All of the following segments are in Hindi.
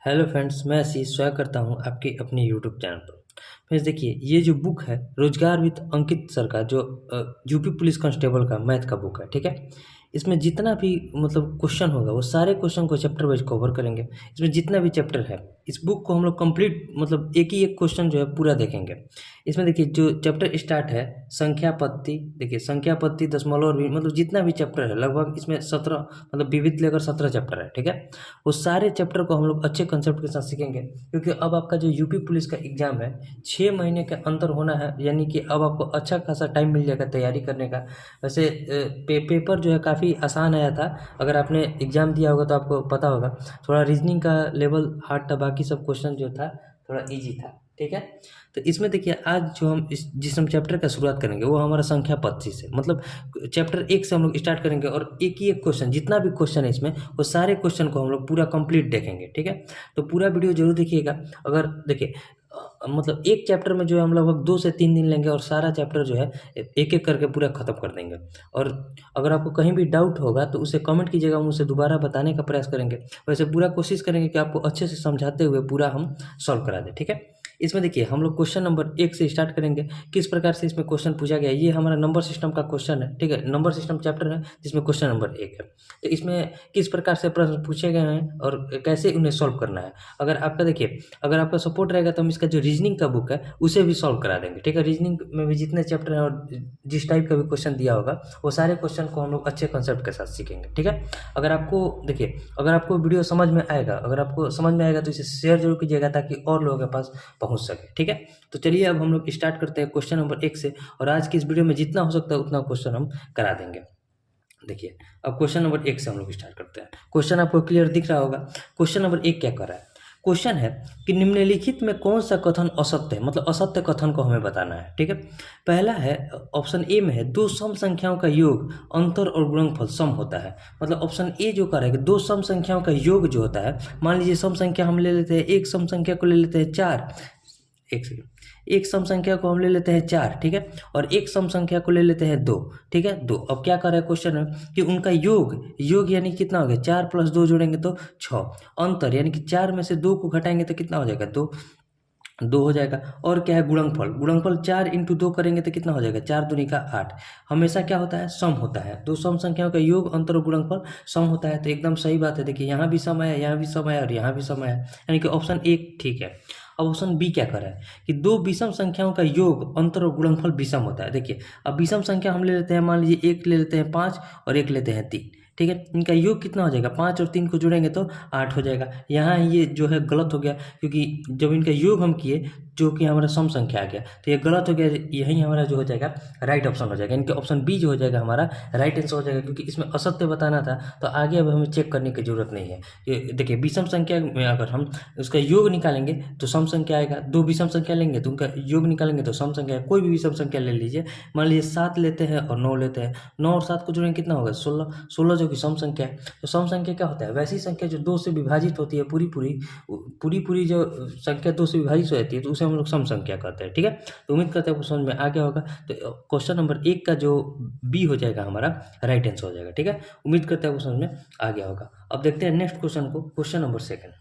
हेलो फ्रेंड्स, मैं आशीष स्वागत करता हूं आपके अपने यूट्यूब चैनल पर। फ्रेंड्स देखिए, ये जो बुक है रोजगार विद अंकित सर का, जो यूपी पुलिस कांस्टेबल का मैथ का बुक है, ठीक है। इसमें जितना भी मतलब क्वेश्चन होगा वो सारे क्वेश्चन को चैप्टर वाइज कवर करेंगे। इसमें जितना भी चैप्टर है इस बुक को हम लोग कंप्लीट मतलब एक ही एक क्वेश्चन जो है पूरा देखेंगे। इसमें देखिए जो चैप्टर स्टार्ट है संख्या पत्ती, देखिए संख्या पत्ती दशमलव और मतलब जितना भी चैप्टर है लगभग इसमें 17 मतलब विविध लेकर 17 चैप्टर है, ठीक है। वो सारे चैप्टर को हम लोग अच्छे कंसेप्ट के साथ सीखेंगे, क्योंकि अब आपका जो यूपी पुलिस का एग्ज़ाम है 6 महीने का अंतर होना है, यानी कि अब आपको अच्छा खासा टाइम मिल जाएगा तैयारी करने का। वैसे पेपर जो है काफ़ी आसान आया था, अगर आपने एग्ज़ाम दिया होगा तो आपको पता होगा। थोड़ा रीजनिंग का लेवल हार्ड था, बाकी सब क्वेश्चन जो था थोड़ा ईजी था, ठीक है। तो इसमें देखिए आज जो हम जिस हम चैप्टर का शुरुआत करेंगे वो हमारा संख्या पत्ती से, मतलब चैप्टर 1 से हम लोग स्टार्ट करेंगे और एक ही एक क्वेश्चन, जितना भी क्वेश्चन है इसमें वो सारे क्वेश्चन को हम लोग पूरा कंप्लीट देखेंगे, ठीक है। तो पूरा वीडियो जरूर देखिएगा। अगर देखिए मतलब एक चैप्टर में जो है हम लगभग 2 से 3 दिन लेंगे और सारा चैप्टर जो है एक एक करके पूरा खत्म कर देंगे। और अगर आपको कहीं भी डाउट होगा तो उसे कमेंट कीजिएगा, हम उसे दोबारा बताने का प्रयास करेंगे। वैसे पूरा कोशिश करेंगे कि आपको अच्छे से समझाते हुए पूरा हम सॉल्व करा दें, ठीक है। इसमें देखिए हम लोग क्वेश्चन नंबर 1 से स्टार्ट करेंगे। किस प्रकार से इसमें क्वेश्चन पूछा गया है, ये हमारा नंबर सिस्टम का क्वेश्चन है, ठीक है। नंबर सिस्टम चैप्टर है जिसमें क्वेश्चन नंबर 1 है। तो इसमें किस प्रकार से प्रश्न पूछे गए हैं और कैसे उन्हें सॉल्व करना है। अगर आपका देखिए अगर आपका सपोर्ट रहेगा तो हम इसका जो रीजनिंग का बुक है उसे भी सॉल्व करा देंगे, ठीक है। रीजनिंग में भी जितने चैप्टर हैं और जिस टाइप का भी क्वेश्चन दिया होगा वो सारे क्वेश्चन को हम लोग अच्छे कंसेप्ट के साथ सीखेंगे, ठीक है। अगर आपको देखिए अगर आपको वीडियो समझ में आएगा, अगर आपको समझ में आएगा तो इसे शेयर जरूर कीजिएगा ताकि और लोगों के पास पहुंच सके, ठीक है। तो चलिए अब हम लोग स्टार्ट करते हैं क्वेश्चन नंबर 1 से, और आज की इस वीडियो में जितना हो सकता है उतना क्वेश्चन हम करा देंगे। देखिए अब क्वेश्चन नंबर 1 से हम लोग स्टार्ट करते हैं। क्वेश्चन आपको क्लियर दिख रहा होगा। क्वेश्चन नंबर 1 क्या कर रहा है। क्वेश्चन है कि निम्नलिखित में कौन सा कथन असत्य है, मतलब असत्य कथन को हमें बताना है, ठीक है। पहला है ऑप्शन ए में है दो सम संख्याओं का योग अंतर और गुणनफल सम होता है। मतलब ऑप्शन ए जो कह रहा है कि दो सम संख्याओं का योग जो होता है, मान लीजिए सम संख्या हम ले लेते हैं, एक सम संख्या को ले लेते हैं 4, एक सेकेंड, एक सम संख्या को हम ले लेते हैं 4, ठीक है, और एक सम संख्या को ले लेते हैं 2, ठीक है, 2। अब क्या कर रहा है क्वेश्चन है कि उनका योग, योग यानी कितना हो गया, 4 + 2 जोड़ेंगे तो 6, अंतर यानी कि 4 में से 2 को घटाएंगे तो कितना हो जाएगा, 2 2 हो जाएगा। और क्या है गुणनफल, गुणनफल 4 × 2 करेंगे तो कितना हो जाएगा, 4 दूनी का 8। हमेशा क्या होता है, सम होता है। दो सम संख्याओं का योग अंतर और गुणनफल सम होता है, तो एकदम सही बात है। देखिए यहाँ भी सम आया, यहाँ भी सम आया और यहाँ भी सम आया, यानी कि ऑप्शन 1 ठीक है। अब ऑप्शन बी क्या कर रहा है कि दो विषम संख्याओं का योग अंतर और गुणनफल विषम होता है। देखिए अब विषम संख्या हम ले लेते हैं, मान लीजिए एक ले लेते हैं 5 और एक लेते हैं 3, ठीक है। इनका योग कितना हो जाएगा, 5 और 3 को जोड़ेंगे तो 8 हो जाएगा। यहाँ ये जो है गलत हो गया, क्योंकि जब इनका योग हम किए जो कि हमारा सम संख्या आ गया तो ये गलत हो गया। यही हमारा जो हो जाएगा राइट ऑप्शन हो जाएगा, इनके ऑप्शन बी जो हो जाएगा हमारा राइट आंसर हो जाएगा, क्योंकि इसमें असत्य बताना था। तो आगे अब हमें चेक करने की जरूरत नहीं है। ये देखिए विषम संख्या में अगर हम उसका योग निकालेंगे तो सम संख्या आएगा, दो विषम संख्या लेंगे तो उनका योग निकालेंगे तो सम संख्या। कोई भी विषम संख्या ले लीजिए, मान लीजिए 7 लेते हैं और 9 लेते हैं, 9 और 7 को जोड़ेंगे कितना होगा, 16, 16 जो कि सम संख्या है। तो सम संख्या क्या होता है, वैसी संख्या जो 2 से विभाजित होती है, पूरी जो संख्या 2 से विभाजित हो जाती है तो उसे हम लोग सम संख्या कहते हैं, ठीक है। तो उम्मीद करते हैं आपको समझ में आ गया होगा। तो क्वेश्चन नंबर 1 का जो बी हो जाएगा हमारा राइट आंसर हो जाएगा, ठीक है। उम्मीद करते हैं आपको समझ में आ गया होगा। अब देखते हैं नेक्स्ट क्वेश्चन को, क्वेश्चन नंबर 2।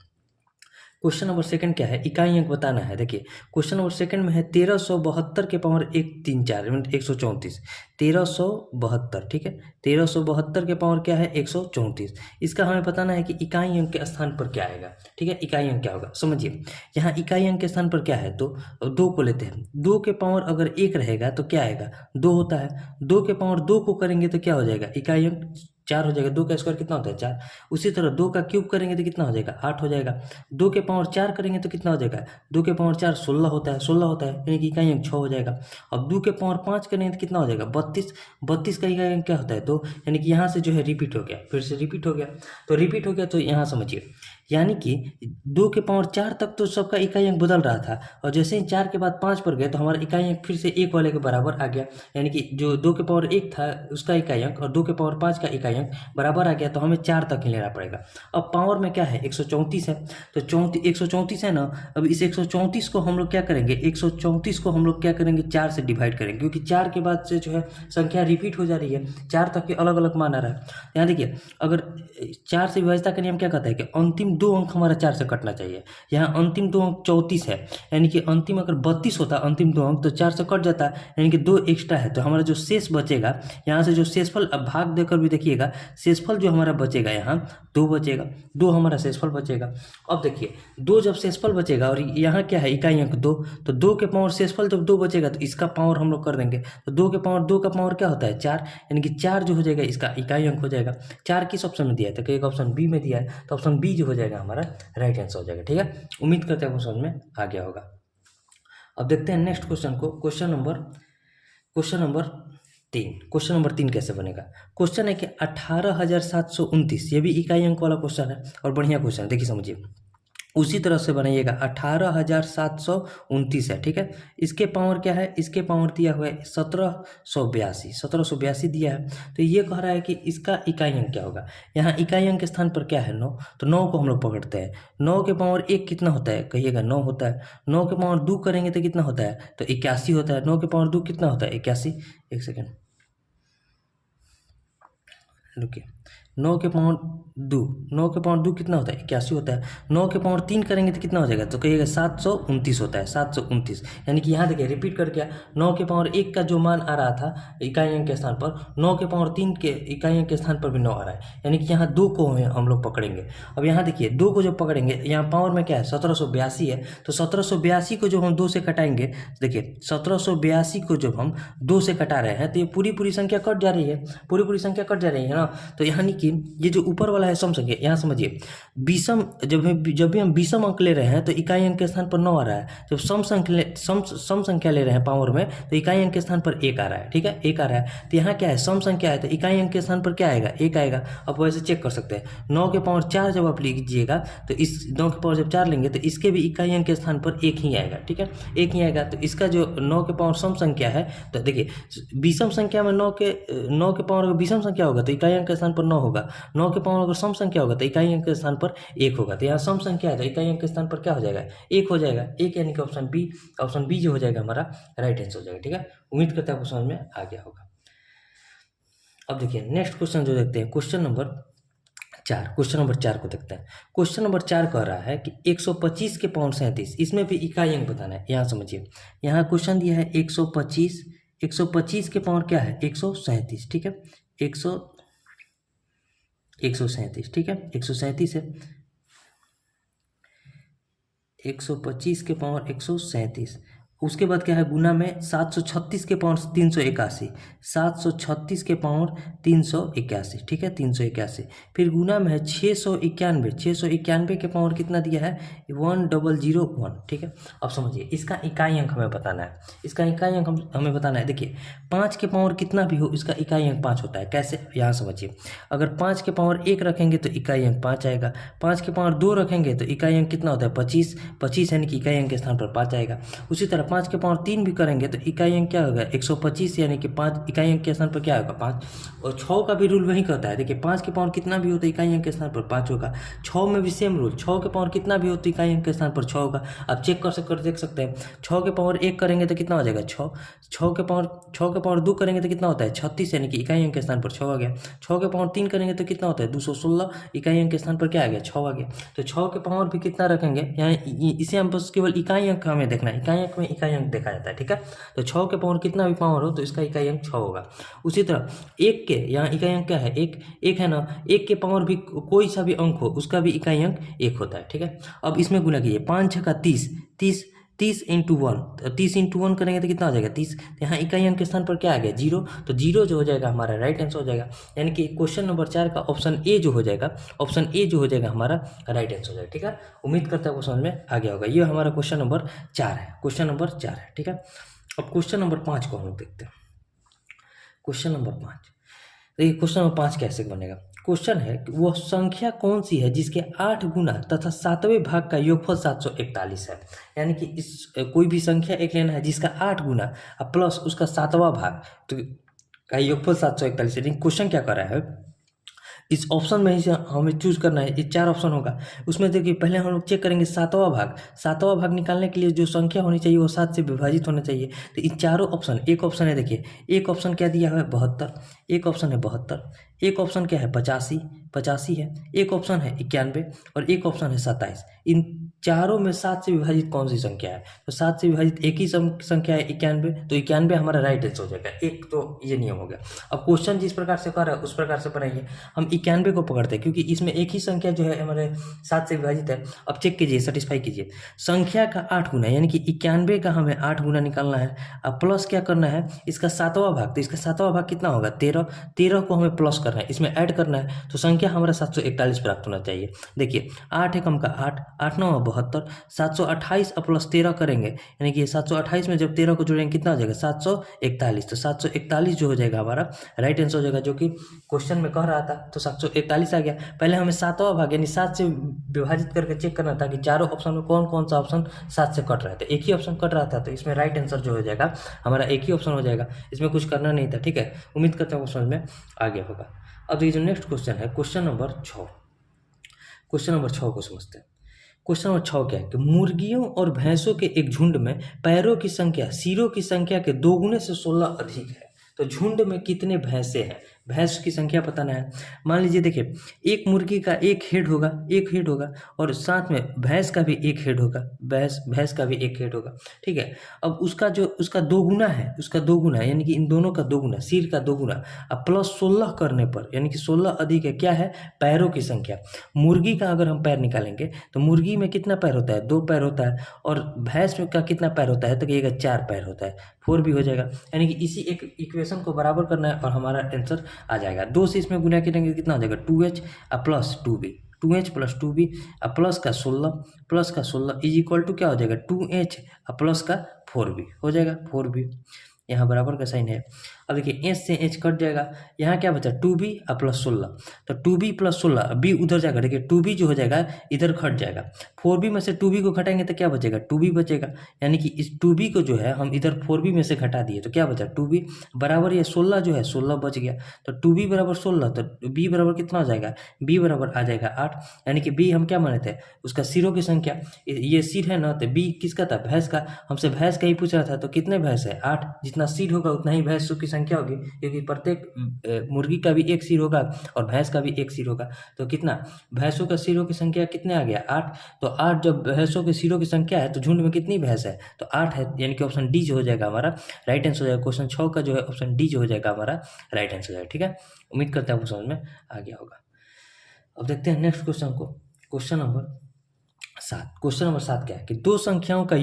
क्वेश्चन नंबर 2 क्या है, इकाई अंक बताना है। देखिए क्वेश्चन नंबर 2 में है 1372 के पावर 134 मीन 134, 1372, ठीक है। 1372 के पावर क्या है, 134। इसका हमें बताना है कि इकाई अंक के स्थान पर क्या आएगा, ठीक है। इकाई अंक क्या होगा समझिए, यहाँ इकाई अंक के स्थान पर क्या है, तो 2 को लेते हैं। 2 के पावर अगर 1 रहेगा तो क्या आएगा, 2 होता है। 2 के पावर 2 को करेंगे तो क्या हो जाएगा, इकाई अंक 4 हो जाएगा। 2 का स्क्वायर कितना होता है, 4। उसी तरह 2 का क्यूब करेंगे तो कितना हो जाएगा, 8 हो जाएगा। 2 के पावर 4 करेंगे तो कितना हो जाएगा, 2 के पावर 4 16 होता है, 16 होता है, यानी कि इकाई अंक 6 हो जाएगा। अब 2 के पावर 5 करेंगे तो कितना हो जाएगा, 32, 32 का इकाई अंक क्या होता है, तो यानी कि यहाँ से जो है रिपीट हो गया, फिर से रिपीट हो गया। तो रिपीट हो गया तो यहाँ समझिए, यानी कि 2 के पावर 4 तक तो सबका इकाई अंक बदल रहा था, और जैसे ही 4 के बाद 5 पर गए तो हमारा इकाई अंक फिर से 1 वाले के बराबर आ गया। यानी कि जो 2 के पावर 1 था उसका इकाई अंक और 2 के पावर 5 का इकाई अंक बराबर आ गया, तो हमें 4 तक ही लेना पड़ेगा। अब पावर में क्या है, 134 है, तो 134 है ना। अब इस 134 को हम लोग क्या करेंगे, 134 को हम लोग क्या करेंगे, 4 से डिवाइड करेंगे, क्योंकि 4 के बाद से जो है संख्या रिपीट हो जा रही है, 4 तक के अलग अलग मान आ रहा है। यहाँ देखिए अगर 4 से विभाजित का नियम क्या कहता है कि अंतिम दो अंक हमारा 4 से कटना चाहिए। यहाँ अंतिम दो अंक 34 है, यानी कि अंतिम अगर 32 होता अंतिम दो अंक तो 4 से कट जाता, यानी कि 2 एक्स्ट्रा है। तो हमारा जो शेष बचेगा यहाँ से जो शेषफल, अब भाग देकर भी देखिएगा शेषफल जो हमारा बचेगा यहाँ 2 बचेगा, 2 हमारा शेषफल बचेगा। अब देखिए 2 जब शेषफल बचेगा और यहाँ क्या है इकाई अंक 2, तो 2 के पावर शेषफल जब 2 बचेगा तो इसका पावर हम लोग कर देंगे। तो 2 के पावर 2 का पावर क्या होता है 4, यानी कि 4 जो हो जाएगा इसका इकाई अंक हो जाएगा। 4 किस ऑप्शन में दिया है, तो एक ऑप्शन बी में दिया है, तो ऑप्शन बी जो हो जाएगा हमारा राइट आंसर हो जाएगा। ठीक है, उम्मीद करते हैं समझ में आ गया होगा। अब देखते हैं नेक्स्ट क्वेश्चन को, क्वेश्चन नंबर 3 कैसे बनेगा। क्वेश्चन है कि 18,729, ये भी इकाई अंक वाला क्वेश्चन है और बढ़िया क्वेश्चन है, देखिए समझिए। उसी तरह से बनाइएगा 18,729 है, ठीक है। इसके पावर क्या है, इसके पावर दिया हुआ है 1782 दिया है। तो ये कह रहा है कि इसका इकाई अंक क्या होगा। यहाँ इकाई अंक के स्थान पर क्या है 9, तो 9 को हम लोग पकड़ते हैं। 9 के पावर 1 कितना होता है, कहिएगा 9 होता है। 9 के पावर 2 करेंगे तो कितना होता है, तो 81 होता है। 9 के पावर 2 कितना होता है 81, एक सेकेंड रुकिए। 9 के पावर 2 कितना होता है 81 होता है। 9 के पावर 3 करेंगे तो कितना हो जाएगा, तो कहिएगा 729 होता है, 729। यानी कि यहाँ देखिए रिपीट कर गया, 9 के पावर 1 का जो मान आ रहा था इकाई अंक के स्थान पर, 9 के पावर 3 के इकाई अंक के स्थान पर भी 9 आ रहा है, यानी कि यहाँ 2 को हम लोग पकड़ेंगे। अब यहाँ देखिए 2 को जब पकड़ेंगे, यहाँ पावर में क्या है 1782 है, तो 1782 को जब हम 2 से कटाएंगे, देखिए 1782 को जब हम 2 से कटा रहे हैं तो ये पूरी संख्या कट जा रही है, पूरी संख्या कट जा रही है ना। तो यानी कि ये जो ऊपर वाला है सम संख्या, यहाँ समझिए विषम, जब भी हम विषम अंक ले रहे हैं तो इकाई अंक के स्थान पर 9 आ रहा है। जब सम संख्या ले रहे हैं पावर में तो इकाई अंक के स्थान पर 1 आ रहा है, ठीक है, 1 आ रहा है। तो यहाँ क्या है सम संख्या है, तो इकाई अंक के स्थान पर क्या आएगा 1 आएगा। आप वैसे चेक कर सकते हैं, 9 के पावर 4 जब आप लीजिएगा तो इस 9 के पावर जब 4 लेंगे तो इसके भी इकाई अंक के स्थान पर 1 ही आएगा, ठीक है, 1 ही आएगा। तो इसका जो 9 के पावर सम संख्या है, तो देखिए विषम संख्या में 9 के पावर अगर विषम संख्या होगा तो इकाई अंक के स्थान पर 9 होगा, 9 के पावर अगर सम संख्या होगा तो इकाई अंक के स्थान पर 1 होगा। तो यहाँ सम संख्या है तो इकाई अंक के स्थान पर क्या हो जाएगा 1 हो जाएगा, 1, यानी कि ऑप्शन बी जो हो जाएगा हमारा राइट आंसर हो जाएगा। ठीक है, उम्मीद करते हैं आपको समझ में आ गया होगा। अब देखिए नेक्स्ट क्वेश्चन जो देखते हैं, क्वेश्चन नंबर 4 को देखते हैं। क्वेश्चन नंबर 4 कह रहा है कि 125 के पावर 37, इसमें भी इकाई अंक बताना है। यहाँ समझिए, यहाँ क्वेश्चन दिया है 125 के पावर क्या है 137, ठीक है, 137, ठीक है, 137 है, 125 के पावर 137। उसके बाद क्या है गुना में 736 के पावर 381, 736 के पावर 381, ठीक है, 381। फिर गुना में है 691 के पावर कितना दिया है 1001, ठीक है। अब समझिए इसका इकाई अंक हमें बताना है, इसका इकाई अंक हमें बताना है। देखिए 5 के पावर कितना भी हो इसका इकाई अंक 5 होता है। कैसे, यहाँ समझिए, अगर 5 के पावर 1 रखेंगे तो इकाई अंक 5 आएगा, 5 के पावर 2 रखेंगे तो इकाई अंक कितना होता है 25, यानी कि इकाई अंक के स्थान पर 5 आएगा। उसी तरह 5 के पावर 3 भी करेंगे तो इकाई अंक क्या होगा 125, यानी कि 5 इकाई अंक के स्थान पर क्या होगा 5। और 6 का भी रूल वही कहता है, देखिए 5 के पावर कितना भी हो तो इकाई अंक के स्थान पर 5 होगा। 6 में भी सेम रूल, 6 के पावर कितना भी हो तो इकाई अंक के स्थान पर 6 होगा। आप चेक कर देख सकते हैं, 6 के पावर 1 करेंगे तो कितना हो जाएगा 6 के पावर 2 करेंगे तो कितना होता है 36, यानी कि इकाई अंक के स्थान पर 6 आ गया। 6 के पावर 3 करेंगे तो कितना होता है 216, इकाई अंक के स्थान पर क्या आ गया 6 आ गया। तो 6 के पावर भी कितना रखेंगे, यहाँ इसे हम बस केवल इकाई अंक हमें देखना है, इकाई अंक में इकाई अंक देखा जाता है, ठीक है। तो 6 के पावर कितना भी पावर हो तो इसका इकाई अंक 6 होगा। उसी तरह 1 के यहाँ इकाई अंक क्या है 1 है ना, 1 के पावर भी कोई सा भी अंक हो उसका भी इकाई अंक 1 होता है, ठीक है। अब इसमें गुना कीजिए, 5 6 का 30 इंटू 1, 30 इंटू 1 करेंगे तो कितना हो जाएगा 30। यहाँ इकाई अंक के स्थान पर क्या आ गया 0, तो 0 जो हो जाएगा हमारा राइट आंसर हो जाएगा। यानी कि क्वेश्चन नंबर 4 का ऑप्शन ए जो हो जाएगा हमारा राइट आंसर हो जाएगा, ठीक है। उम्मीद करता है समझ में आ गया होगा। ये हमारा क्वेश्चन नंबर 4 है, ठीक है। अब क्वेश्चन नंबर 5 को हम लोग देखते हैं। क्वेश्चन नंबर 5, देखिए क्वेश्चन नंबर 5 कैसे बनेगा। क्वेश्चन है कि वह संख्या कौन सी है जिसके 8 गुना तथा 7वें भाग का योगफल 741 है। यानी कि इस कोई भी संख्या एक लेना है जिसका 8 गुना प्लस उसका 7वां भाग तो का योगफल 741। यानी क्वेश्चन क्या कर रहा है, इस ऑप्शन में ही हमें चूज करना है। ये 4 ऑप्शन होगा, उसमें देखिए पहले हम लोग चेक करेंगे 7वां भाग निकालने के लिए जो संख्या होनी चाहिए वो 7 से विभाजित होना चाहिए। तो इन चारों ऑप्शन, एक ऑप्शन है देखिए, एक ऑप्शन क्या दिया हुआ है 72, एक ऑप्शन है 72, एक ऑप्शन क्या है 85, 85 है, एक ऑप्शन है 91 और एक ऑप्शन है 27। इन चारों में 7 से विभाजित कौन सी संख्या है? तो 7 से विभाजित एक ही संख्या है 91, तो 91 हमारा राइट आंसर हो जाएगा। एक तो ये नियम हो गया। अब क्वेश्चन जिस प्रकार से कर रहा है उस प्रकार से बनाइए। हम 91 को पकड़ते हैं क्योंकि इसमें एक ही संख्या जो है हमारे 7 से विभाजित है। अब चेक कीजिए, सेटिस्फाई कीजिए, संख्या का 8 गुना यानी कि 91 का हमें 8 गुना निकालना है। अब प्लस क्या करना है, इसका 7वां भाग, तो इसका 7वां भाग कितना होगा 13, 13 को हमें प्लस करना है, इसमें ऐड करना है, तो संख्या हमारा 741 प्राप्त होना चाहिए। देखिए 8 एकम का 8, 8 9 72, 728 और प्लस 13 करेंगे यानी कि 728 में जब 13 को जोड़ेंगे कितना हो जाएगा 741, तो 741 जो हो जाएगा हमारा राइट आंसर हो जाएगा, जो कि क्वेश्चन में कह रहा था। तो 741 आ गया। पहले हमें 7वां भाग यानी 7 से विभाजित करके चेक करना था कि चारों ऑप्शन में कौन कौन सा ऑप्शन 7 से कट रहा था। एक ही ऑप्शन कट रहा था, तो इसमें राइट आंसर जो हो जाएगा हमारा एक ही ऑप्शन हो जाएगा, इसमें कुछ करना नहीं था। ठीक है, उम्मीद करता हूँ समझ में आ गया होगा। अब ये जो नेक्स्ट क्वेश्चन है, क्वेश्चन नंबर 6, क्वेश्चन नंबर 6 को समझते हैं। क्वेश्चन नंबर 6 क्या है कि मुर्गियों और भैंसों के एक झुंड में पैरों की संख्या सिरों की संख्या के 2 गुने से 16 अधिक है, तो झुंड में कितने भैंसे हैं? भैंस की संख्या बताना है। मान लीजिए देखिए, एक मुर्गी का एक हेड होगा, एक हेड होगा, और साथ में भैंस का भी एक हेड होगा, भैंस का भी एक हेड होगा। ठीक है, अब उसका जो उसका 2 गुना है, उसका 2 गुना यानी कि इन दोनों का 2 गुना, सिर का 2 गुना, अब प्लस 16 करने पर यानी कि 16 अधिक है क्या है, पैरों की संख्या। मुर्गी का अगर हम पैर निकालेंगे तो मुर्गी में कितना पैर होता है, 2 पैर होता है, और भैंस में का कितना पैर होता है, तो कहिएगा 4 पैर होता है, 4 भी हो जाएगा। यानी कि इसी एक इक्वेशन को बराबर करना है और हमारा आंसर आ जाएगा। 2 से इसमें गुना करेंगे कितना हो जाएगा 2h plus 2b, 2h plus 2b plus का 16 इज इक्वल टू क्या हो जाएगा 2h प्लस का 4b हो जाएगा, 4b यहाँ बराबर का साइन है। अब देखिए एच से एच कट जाएगा, यहाँ क्या बचा 2b प्लस 16, तो 2b प्लस 16 b उधर जाएगा, देखिए 2b जो हो जाएगा इधर कट जाएगा, 4b में से 2b को घटाएंगे तो क्या बचेगा 2b बचेगा, यानी कि इस 2b को जो है हम इधर 4b में से घटा दिए तो क्या बचा 2b बराबर, ये 16 जो है 16 बच गया, तो 2b बराबर 16, तो b बराबर कितना हो जाएगा, b बराबर आ जाएगा 8, यानी कि b हम क्या माने थे उसका सिरों की संख्या, ये सिर है ना, तो b किसका था भैंस का, हमसे भैंस का ही पूछ रहा था, तो कितने भैंस है 8, जितना सिर होगा उतना ही भैंसों की संख्या होगी, क्योंकि प्रत्येक मुर्गी का भी एक सिर होगा और भैंस का भी एक सिर होगा, तो कितना भैंसों का सिरों की संख्या कितने आ गया 8, तो 8 जब भैंसों के सिरों की संख्या है तो झुंड में कितनी भैंस है तो 8 है, यानी कि ऑप्शन डी जो हो जाएगा हमारा राइट आंसर हो जाएगा। क्वेश्चन 6 का जो है ऑप्शन डी जो हो जाएगा हमारा राइट आंसर हो जाएगा। ठीक है, उम्मीद करते हैं आपको समझ में आ गया होगा। अब देखते हैं नेक्स्ट क्वेश्चन को, क्वेश्चन नंबर 7। क्वेश्चन नंबर 7 क्या है कि दो संख्याओं का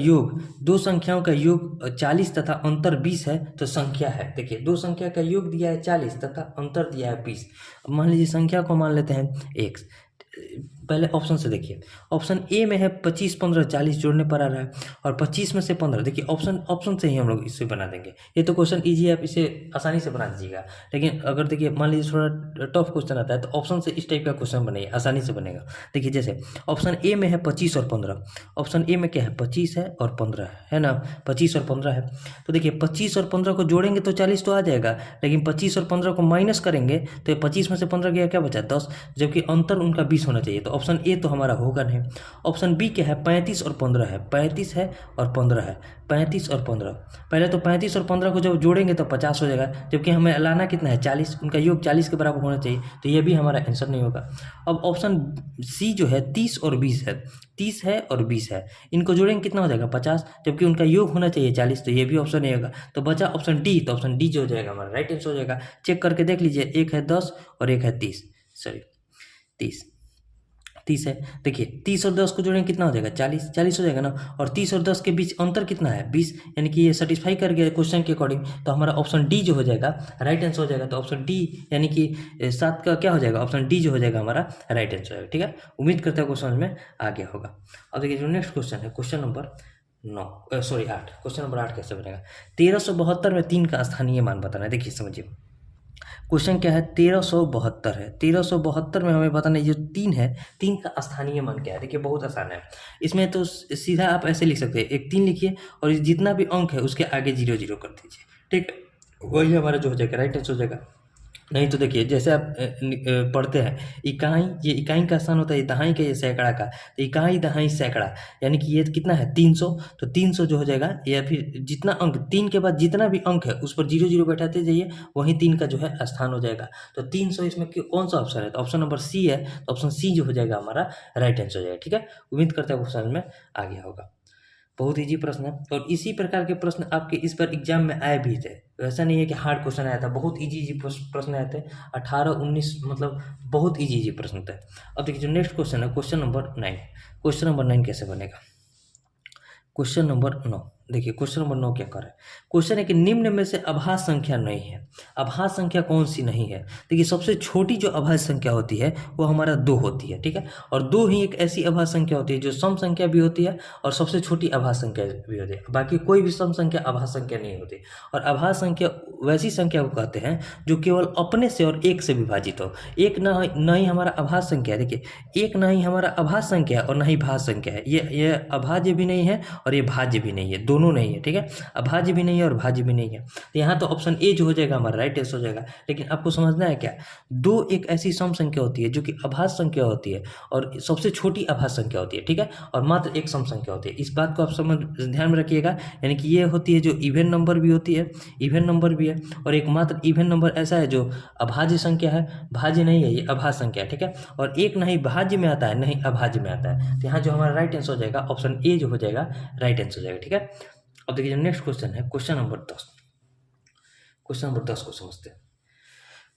योग 40 तथा अंतर 20 है, तो संख्या है। देखिए दो संख्या का योग दिया है 40 तथा अंतर दिया है 20। अब मान लीजिए संख्या को मान लेते हैं x, पहले ऑप्शन से देखिए, ऑप्शन ए में है 25 15 40 जोड़ने पर आ रहा है, और 25 में से 15, देखिए ऑप्शन से ही हम लोग इससे बना देंगे। ये तो क्वेश्चन इजी है, आप इसे आसानी से बना दीजिएगा, लेकिन अगर देखिए मान लीजिए थोड़ा टफ क्वेश्चन आता है तो ऑप्शन से इस टाइप का क्वेश्चन बनाइए, आसानी से बनेगा। देखिए जैसे ऑप्शन ए में है 25 और 15, ऑप्शन ए में क्या है 25 है और 15 है ना, 25 और 15 है, तो देखिए 25 और 15 को जोड़ेंगे तो 40 तो आ जाएगा, लेकिन 25 और 15 को माइनस करेंगे तो 25 में से 15 गया क्या बचा 10, जबकि अंतर उनका 20 होना चाहिए, तो ऑप्शन ए तो हमारा होगा नहीं। ऑप्शन बी क्या है 35 और 15 है, 35 है और 15 है, 35 और 15, पहले तो 35 और 15 को जब जोड़ेंगे तो 50 हो जाएगा, जबकि हमें लाना कितना है 40, उनका योग 40 के बराबर होना चाहिए, तो ये भी हमारा आंसर नहीं होगा। अब ऑप्शन सी जो है 30 और 20 है, 30 है और 20 है, इनको जोड़ेंगे कितना हो जाएगा 50, जबकि उनका योग होना चाहिए 40, तो ये भी ऑप्शन नहीं होगा। तो बचा ऑप्शन डी, तो ऑप्शन डी जो हो जाएगा हमारा राइट आंसर हो जाएगा। चेक करके देख लीजिए, एक है 10 और एक है 30, सॉरी 30 है, देखिए 30 और 10 को जोड़ेंगे कितना हो जाएगा 40 हो जाएगा ना, और 30 और 10 के बीच अंतर कितना है 20, यानी कि ये सेटिस्फाई कर गया क्वेश्चन के अकॉर्डिंग, तो हमारा ऑप्शन डी जो हो जाएगा राइट आंसर हो जाएगा। तो ऑप्शन डी यानी कि 7 का क्या हो जाएगा, ऑप्शन डी जो हो जाएगा हमारा राइट आंसर है। ठीक है, उम्मीद करते हैं क्वेश्चन में आ गया होगा। अब देखिए जो नेक्स्ट क्वेश्चन है क्वेश्चन नंबर 8, क्वेश्चन नंबर 8 कैसे बनेगा, 1372 में 3 का स्थानीय मान बताना है। देखिए समझिए क्वेश्चन क्या है 1372 है, 1372 में हमें बताना है जो 3 है 3 का स्थानीय मान क्या है। देखिए बहुत आसान है, इसमें तो सीधा आप ऐसे लिख सकते हैं, एक 3 लिखिए और जितना भी अंक है उसके आगे 0 0 कर दीजिए, ठीक है, वही हमारा जो हो जाएगा राइट आंसर हो जाएगा। नहीं तो देखिए, जैसे आप पढ़ते हैं इकाई, ये इकाई का स्थान होता है, दहाई का, ये सैकड़ा का, तो इकाई दहाई सैकड़ा, यानी कि ये कितना है 300, तो 300 जो हो जाएगा, या फिर जितना अंक 3 के बाद जितना भी अंक है उस पर 0 0 बैठाते जाइए, वहीं 3 का जो है स्थान हो जाएगा। तो 300 इसमें कौन सा ऑप्शन है, तो ऑप्शन नंबर सी है, तो ऑप्शन सी जो हो जाएगा हमारा राइट आंसर हो जाएगा। ठीक है, उम्मीद करते हैं आपको समझ में आ गया होगा। बहुत इजी प्रश्न है, और इसी प्रकार के प्रश्न आपके इस पर एग्जाम में आए भी थे, तो ऐसा नहीं है कि हार्ड क्वेश्चन आया था, बहुत इजी इजी प्रश्न आए थे, 18 19 मतलब बहुत इजी इजी प्रश्न थे। अब देखिए जो नेक्स्ट क्वेश्चन है, क्वेश्चन नंबर 9। क्वेश्चन नंबर 9 कैसे बनेगा, क्वेश्चन नंबर 9, देखिए क्वेश्चन नंबर 9 क्या कर रहा है, क्वेश्चन है कि निम्न में से अभाज्य संख्या नहीं है। अभाज्य संख्या कौन सी नहीं है, देखिए सबसे छोटी जो अभाज्य संख्या होती है वो हमारा 2 होती है। ठीक है, और 2 ही एक ऐसी अभाज्य संख्या होती है जो सम संख्या भी होती है और सबसे छोटी अभाज्य संख्या भी होती है, बाकी कोई भी सम संख्या अभाज्य संख्या नहीं होती। और अभाज्य संख्या वैसी संख्या को कहते हैं जो केवल अपने से और एक से विभाजित हो। एक ना ही हमारा अभाज्य संख्या है, देखिए एक ना ही हमारा अभाज्य संख्या है और ना ही भाज्य संख्या है, ये अभाज्य भी नहीं है और ये भाज्य भी नहीं है, दोनों नहीं है। ठीक है, अभाज्य भी नहीं है और भाज्य भी नहीं है, तो यहाँ तो ऑप्शन ए जो हो जाएगा हमारा राइट आंसर हो जाएगा। लेकिन आपको समझना है क्या, 2 एक ऐसी सम संख्या होती है जो कि अभाज्य संख्या होती है और सबसे छोटी अभाज्य संख्या होती है। ठीक है, और मात्र एक सम संख्या होती है, इस बात को आप समझ ध्यान में रखिएगा। यानी कि ये होती है जो इवन नंबर भी होती है, इवन नंबर भी है, और एक मात्र इवन नंबर ऐसा है जो अभाज्य संख्या है, भाज्य नहीं है, ये अभाज्य संख्या है। ठीक है, और एक नहीं भाज्य में आता है नहीं अभाज्य में आता है, तो यहाँ जो हमारा राइट आंसर हो जाएगा ऑप्शन ए जो हो जाएगा राइट आंसर हो जाएगा। ठीक है, अब देखिए जो नेक्स्ट क्वेश्चन है, क्वेश्चन नंबर 10। क्वेश्चन नंबर 10 को समझते हैं।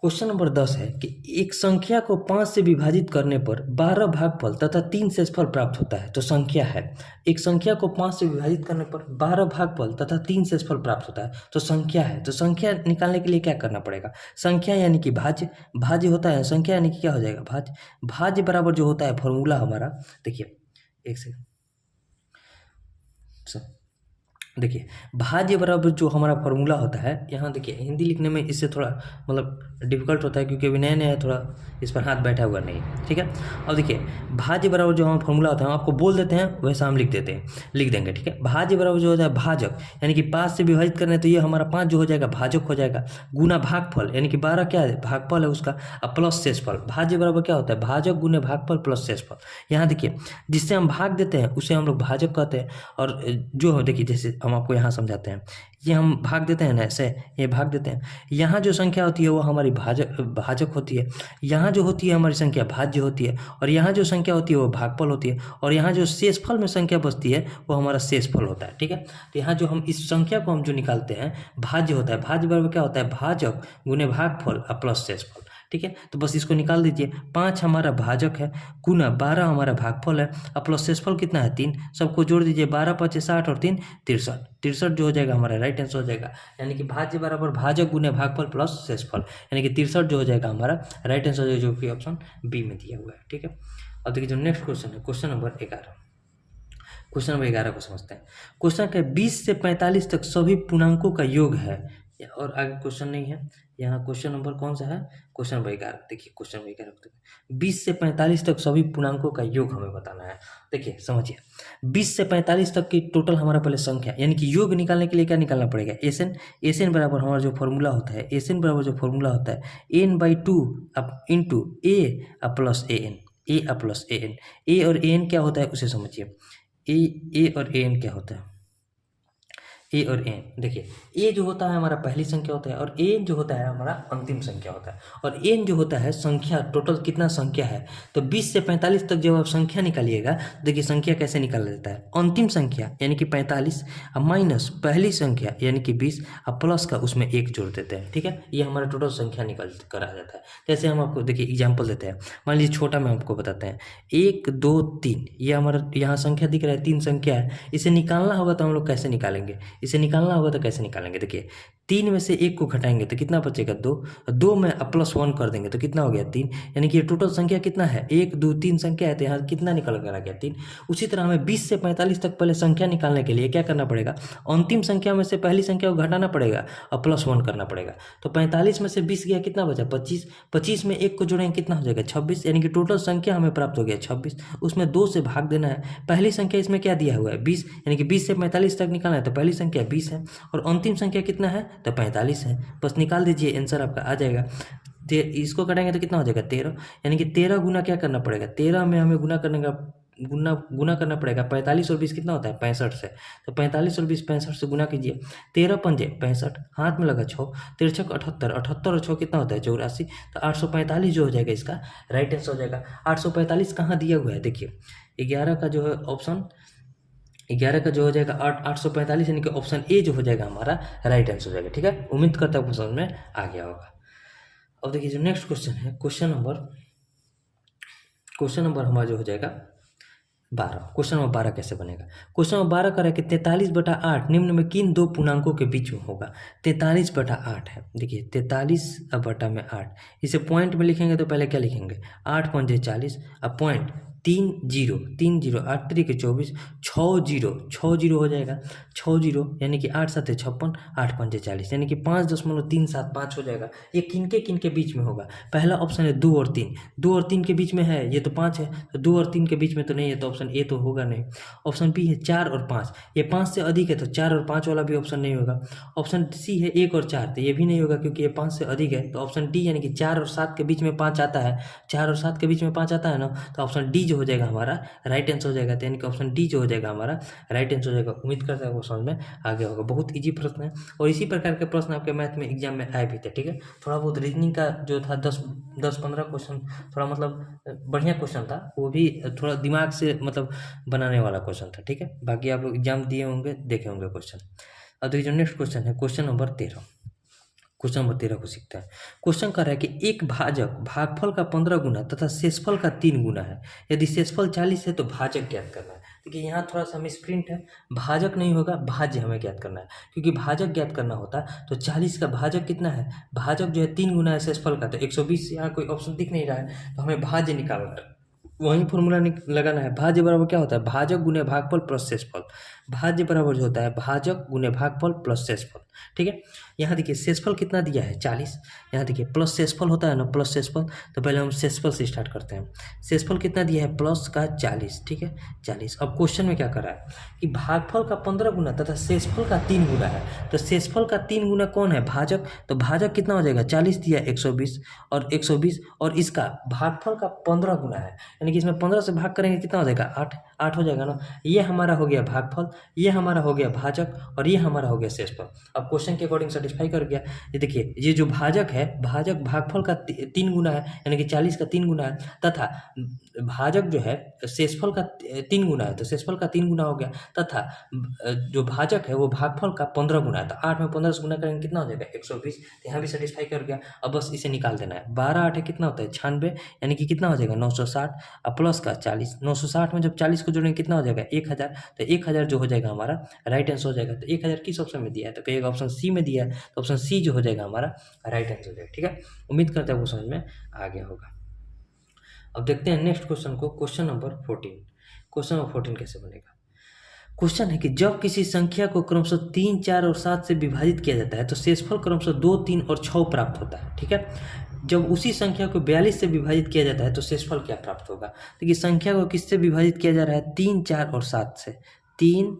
क्वेश्चन नंबर 10 है कि एक संख्या को 5 से विभाजित करने पर 12 भागफल तथा 3 शेषफल प्राप्त होता है, तो संख्या है। एक संख्या को 5 से विभाजित करने पर 12 भागफल तथा 3 शेषफल प्राप्त होता है, तो संख्या है। तो संख्या निकालने के लिए क्या करना पड़ेगा, संख्या यानी कि भाज्य, भाज्य होता है, संख्या यानी कि क्या हो जाएगा भाज्य, भाज्य बराबर जो होता है फॉर्मूला हमारा, देखिए एक सेकंड, देखिए भाज्य बराबर जो हमारा फॉर्मूला होता है, यहाँ देखिए हिंदी लिखने में इससे थोड़ा मतलब डिफिकल्ट होता है क्योंकि अभी नया नया थोड़ा इस पर हाथ बैठा हुआ नहीं है। ठीक है, अब देखिए भाज्य बराबर जो हमारा फॉर्मूला होता है हम आपको बोल देते हैं, वैसा हम लिख देते हैं, लिख देंगे। ठीक है, भाज्य बराबर जो होता है भाजक, यानी कि 5 से विभाजित करना है तो ये हमारा 5 जो हो जाएगा भाजक हो जाएगा, गुना भागफल यानी कि 12 क्या है भागफल है उसका, अब प्लस शेषफल। भाज्य बराबर क्या होता है भाजक गुने भागफल प्लस शेषफल। यहाँ देखिए जिससे हम भाग देते हैं उसे हम लोग भाजक कहते हैं, और जो देखिए जैसे हम आपको यहाँ समझाते हैं, ये हम भाग देते हैं ना ऐसे, ये भाग देते हैं, यहाँ जो संख्या होती है वो हमारी भाजक होती है, यहाँ जो होती है हमारी संख्या भाज्य होती है, और यहाँ जो संख्या होती है वो भागफल होती है, और यहाँ जो शेषफल में संख्या बचती है वो हमारा शेषफल होता है। ठीक है, तो यहाँ जो हम इस संख्या को हम जो निकालते हैं भाज्य होता है, भाज्य बराबर क्या होता है भाजक गुने भागफल प्लस शेषफल। ठीक है, तो बस इसको निकाल दीजिए, 5 हमारा भाजक है गुना 12 हमारा भागफल है, अब प्लस शेषफल कितना है 3, सबको जोड़ दीजिए, 12 5 60 और 3 63, 63 जो हो जाएगा हमारा राइट आंसर हो जाएगा। यानी कि भाज्य बराबर भाजक गुने भागफल प्लस शेषफल, यानी कि 63 जो हो जाएगा हमारा राइट आंसर हो जाएगा, जो कि ऑप्शन बी में दिया हुआ है। ठीक है, अब देखिए जो नेक्स्ट क्वेश्चन है, क्वेश्चन नंबर 11। क्वेश्चन नंबर 11 को समझते हैं। क्वेश्चन का 20 से 45 तक सभी पूर्णांकों का योग है, और आगे क्वेश्चन नहीं है। यहाँ क्वेश्चन नंबर कौन सा है, क्वेश्चन नंबर 11। देखिए क्वेश्चन नंबर 11, 20 से 45 तक सभी पूर्णांकों का योग हमें बताना है। देखिए समझिए, 20 से 45 तक की टोटल हमारा पहले संख्या, यानी कि योग निकालने के लिए क्या निकालना पड़ेगा एसएन। एसएन बराबर हमारा जो फॉर्मूला होता है, एसएन बराबर जो फॉर्मूला होता है n/2 अब into A plus A N, A plus A N. ए और ए एन क्या होता है उसे समझिए, ए और ए एन क्या होता है, ए और एन। देखिए ए जो होता है हमारा पहली संख्या होता है, और एन जो होता है हमारा अंतिम संख्या होता है, और एन जो होता है संख्या, टोटल कितना संख्या है। तो 20 से 45 तक जब आप संख्या निकालिएगा, देखिए संख्या कैसे निकाला जाता है, अंतिम संख्या यानी कि 45 माइनस पहली संख्या यानी कि 20 और प्लस का उसमें 1 जोड़ देते हैं। ठीक है, ये हमारा टोटल संख्या निकल कर आ जाता है। जैसे हम आपको देखिए एग्जाम्पल देते हैं, मान लीजिए छोटा में आपको बताते हैं 1 2 3, ये हमारा यहाँ संख्या दिख रहा है 3 संख्या है, इसे निकालना होगा तो हम लोग कैसे निकालेंगे, इसे निकालना होगा तो कैसे निकालेंगे। देखिए 3 में से 1 को घटाएंगे तो कितना बचेगा 2, 2 में +1 कर देंगे तो कितना हो गया 3, यानी कि ये टोटल संख्या कितना है 1 2 3 संख्या है, तो यहाँ कितना निकल कर आ गया 3। उसी तरह हमें 20 से 45 तक पहले संख्या निकालने के लिए क्या करना पड़ेगा, अंतिम संख्या में से पहली संख्या को घटाना पड़ेगा और +1 करना पड़ेगा। तो 45 में से 20 गया कितना बचा 25, 25 में 1 को जोड़ेंगे कितना हो जाएगा 26, यानी कि टोटल संख्या हमें प्राप्त हो गया 26। उसमें 2 से भाग देना है, पहली संख्या इसमें क्या दिया हुआ है 20, यानी कि 20 से 45 तक निकालना है, तो पहली संख्या 20 है और अंतिम संख्या कितना है तो 45 है। बस निकाल दीजिए, आंसर आपका आ जाएगा। इसको कटाएंगे तो कितना हो जाएगा 13, यानी कि 13 गुना क्या करना पड़ेगा, 13 में हमें गुना करने का गुना करना पड़ेगा। 45 और 20 कितना होता है 65 से, तो 45 और 20 65 से गुना कीजिए। 13 पंजे 65, हाथ में लगा 6, 13 78, 78 और 6 कितना होता है 84, तो 845 जो हो जाएगा इसका राइट आंसर हो जाएगा। 845 कहाँ दिया हुआ है देखिए, 11 का जो है ऑप्शन 11 का जो हो जाएगा 845, यानी कि ऑप्शन ए जो हो जाएगा हमारा राइट आंसर हो जाएगा। ठीक है, उम्मीद करता हूँ समझ में आ गया होगा। अब देखिए जो नेक्स्ट क्वेश्चन है, क्वेश्चन नंबर हमारा जो हो जाएगा 12। क्वेश्चन नंबर 12 कैसे बनेगा, क्वेश्चन नंबर 12 कह रहा है कि 43/8 निम्न में किन दो पूर्णांकों के बीच में होगा। 43/8 है, देखिए 43/8, इसे पॉइंट में लिखेंगे तो पहले क्या लिखेंगे 8 पंजे 40, अब पॉइंट 30 8 तरीके 24, 60 हो जाएगा, 60 यानी कि 8 7 56, 8 पंजे 40, यानी कि 5.375 हो जाएगा। ये किनके बीच में होगा, पहला ऑप्शन है 2 और 3, 2 और 3 के बीच में है, ये तो 5 है, तो 2 और 3 के बीच में तो नहीं है, तो ऑप्शन ए तो होगा नहीं। ऑप्शन बी है 4 और 5, ये 5 से अधिक है, तो 4 और 5 वाला भी ऑप्शन नहीं होगा। ऑप्शन सी है 1 और 4, तो ये भी नहीं होगा क्योंकि ये 5 से अधिक है, तो ऑप्शन डी यानी कि 4 और 7 के बीच में 5 आता है, 4 और 7 के बीच में 5 आता है ना, तो ऑप्शन डी जो हो जाएगा हमारा राइट आंसर हो जाएगा, यानी कि ऑप्शन डी जो हो जाएगा हमारा राइट आंसर हो जाएगा। उम्मीद करता है वो समझ में आ गया होगा, बहुत इजी प्रश्न है, और इसी प्रकार के प्रश्न आपके मैथ में एग्जाम में आए भी थे। ठीक है, थोड़ा बहुत रीजनिंग का जो था 10-15 क्वेश्चन थोड़ा मतलब बढ़िया क्वेश्चन था, वो भी थोड़ा दिमाग से मतलब बनाने वाला क्वेश्चन था। ठीक है, बाकी आप लोग एग्जाम दिए होंगे, देखे होंगे क्वेश्चन। अब देखिए जो नेक्स्ट क्वेश्चन है, क्वेश्चन नंबर 13, क्वेश्चन नंबर 13 को सीखते हैं। क्वेश्चन कर रहा है कि एक भाजक भागफल का 15 गुना तथा शेषफल का 3 गुना है, यदि शेषफल 40 है तो भाजक ज्ञात करना है। देखिए यहाँ थोड़ा सा मिसप्रिंट है, भाजक नहीं होगा, भाज्य हमें ज्ञात करना है, क्योंकि भाजक ज्ञात करना होता तो 40 का भाजक कितना है, भाजक जो है 3 गुना है शेषफल का, तो 120 यहाँ कोई ऑप्शन दिख नहीं रहा है, तो हमें भाज्य निकालना है, वही फॉर्मूला लगाना है। भाज्य बराबर क्या होता है, भाजक गुने भागफल प्लस शेषफल, भाज्य बराबर जो होता है भाजक गुने भागफल प्लस शेषफल। ठीक है, यहाँ देखिए शेषफल कितना दिया है 40, यहाँ देखिए प्लस शेषफल होता है ना, प्लस शेषफल, तो पहले हम शेषफल से स्टार्ट करते हैं। शेषफल कितना दिया है प्लस का 40, ठीक है 40। अब क्वेश्चन में क्या कर रहा है कि भागफल का 15 गुना तथा शेषफल का 3 गुना है, तो शेषफल का 3 गुना कौन है भाजक, तो भाजक कितना हो जाएगा 40 दिया 120 और 120, और इसका भागफल का 15 गुना है, यानी कि इसमें 15 से भाग करेंगे कितना हो जाएगा 8 हो जाएगा ना। ये हमारा हो गया भागफल, ये हमारा हो गया भाजक, और ये हमारा हो गया शेषफल। अब क्वेश्चन के अकॉर्डिंग सेटिस्फाई कर गया। ये देखिए ये जो भाजक है, भाजक भागफल का 3 गुना है, यानी कि 40 का 3 गुना है, तथा भाजक जो है शेषफल का 3 गुना है, तो शेषफल का 3 गुना हो गया, तथा जो भाजक है वो भागफल का 15 गुना है, तो 8 में 15 से गुना करेंगे कितना हो जाएगा 120, तो यहाँ भी सेटिस्फाई कर गया। अब बस इसे निकाल देना है, 12 8 कितना होता है 96, यानी कि कितना हो जाएगा 960, अब प्लस का 40, 960 में जब 40 को जोड़ेंगे कितना हो जाएगा 1000, तो 1000 जो हो जाएगा हमारा राइट आंसर हो जाएगा। तो 1000 किस ऑप्शन में दिया है, तो कहेगा ऑप्शन सी में दिया है, तो ऑप्शन सी जो हो जाएगा हमारा राइट आंसर हो जाएगा। ठीक है, उम्मीद करते हैं वो समझ में आ गया होगा। अब देखते हैं नेक्स्ट क्वेश्चन को, क्वेश्चन नंबर 14। क्वेश्चन नंबर 14 कैसे बनेगा, क्वेश्चन है कि जब किसी संख्या को क्रमशः 3 4 और 7 से विभाजित किया जाता है तो शेषफल क्रमशः 2 3 और 6 प्राप्त होता है। ठीक है, जब उसी संख्या को 42 से विभाजित किया जाता है तो शेषफल क्या प्राप्त होगा। देखिए संख्या को किससे विभाजित किया जा रहा है 3 4 और 7 से, 3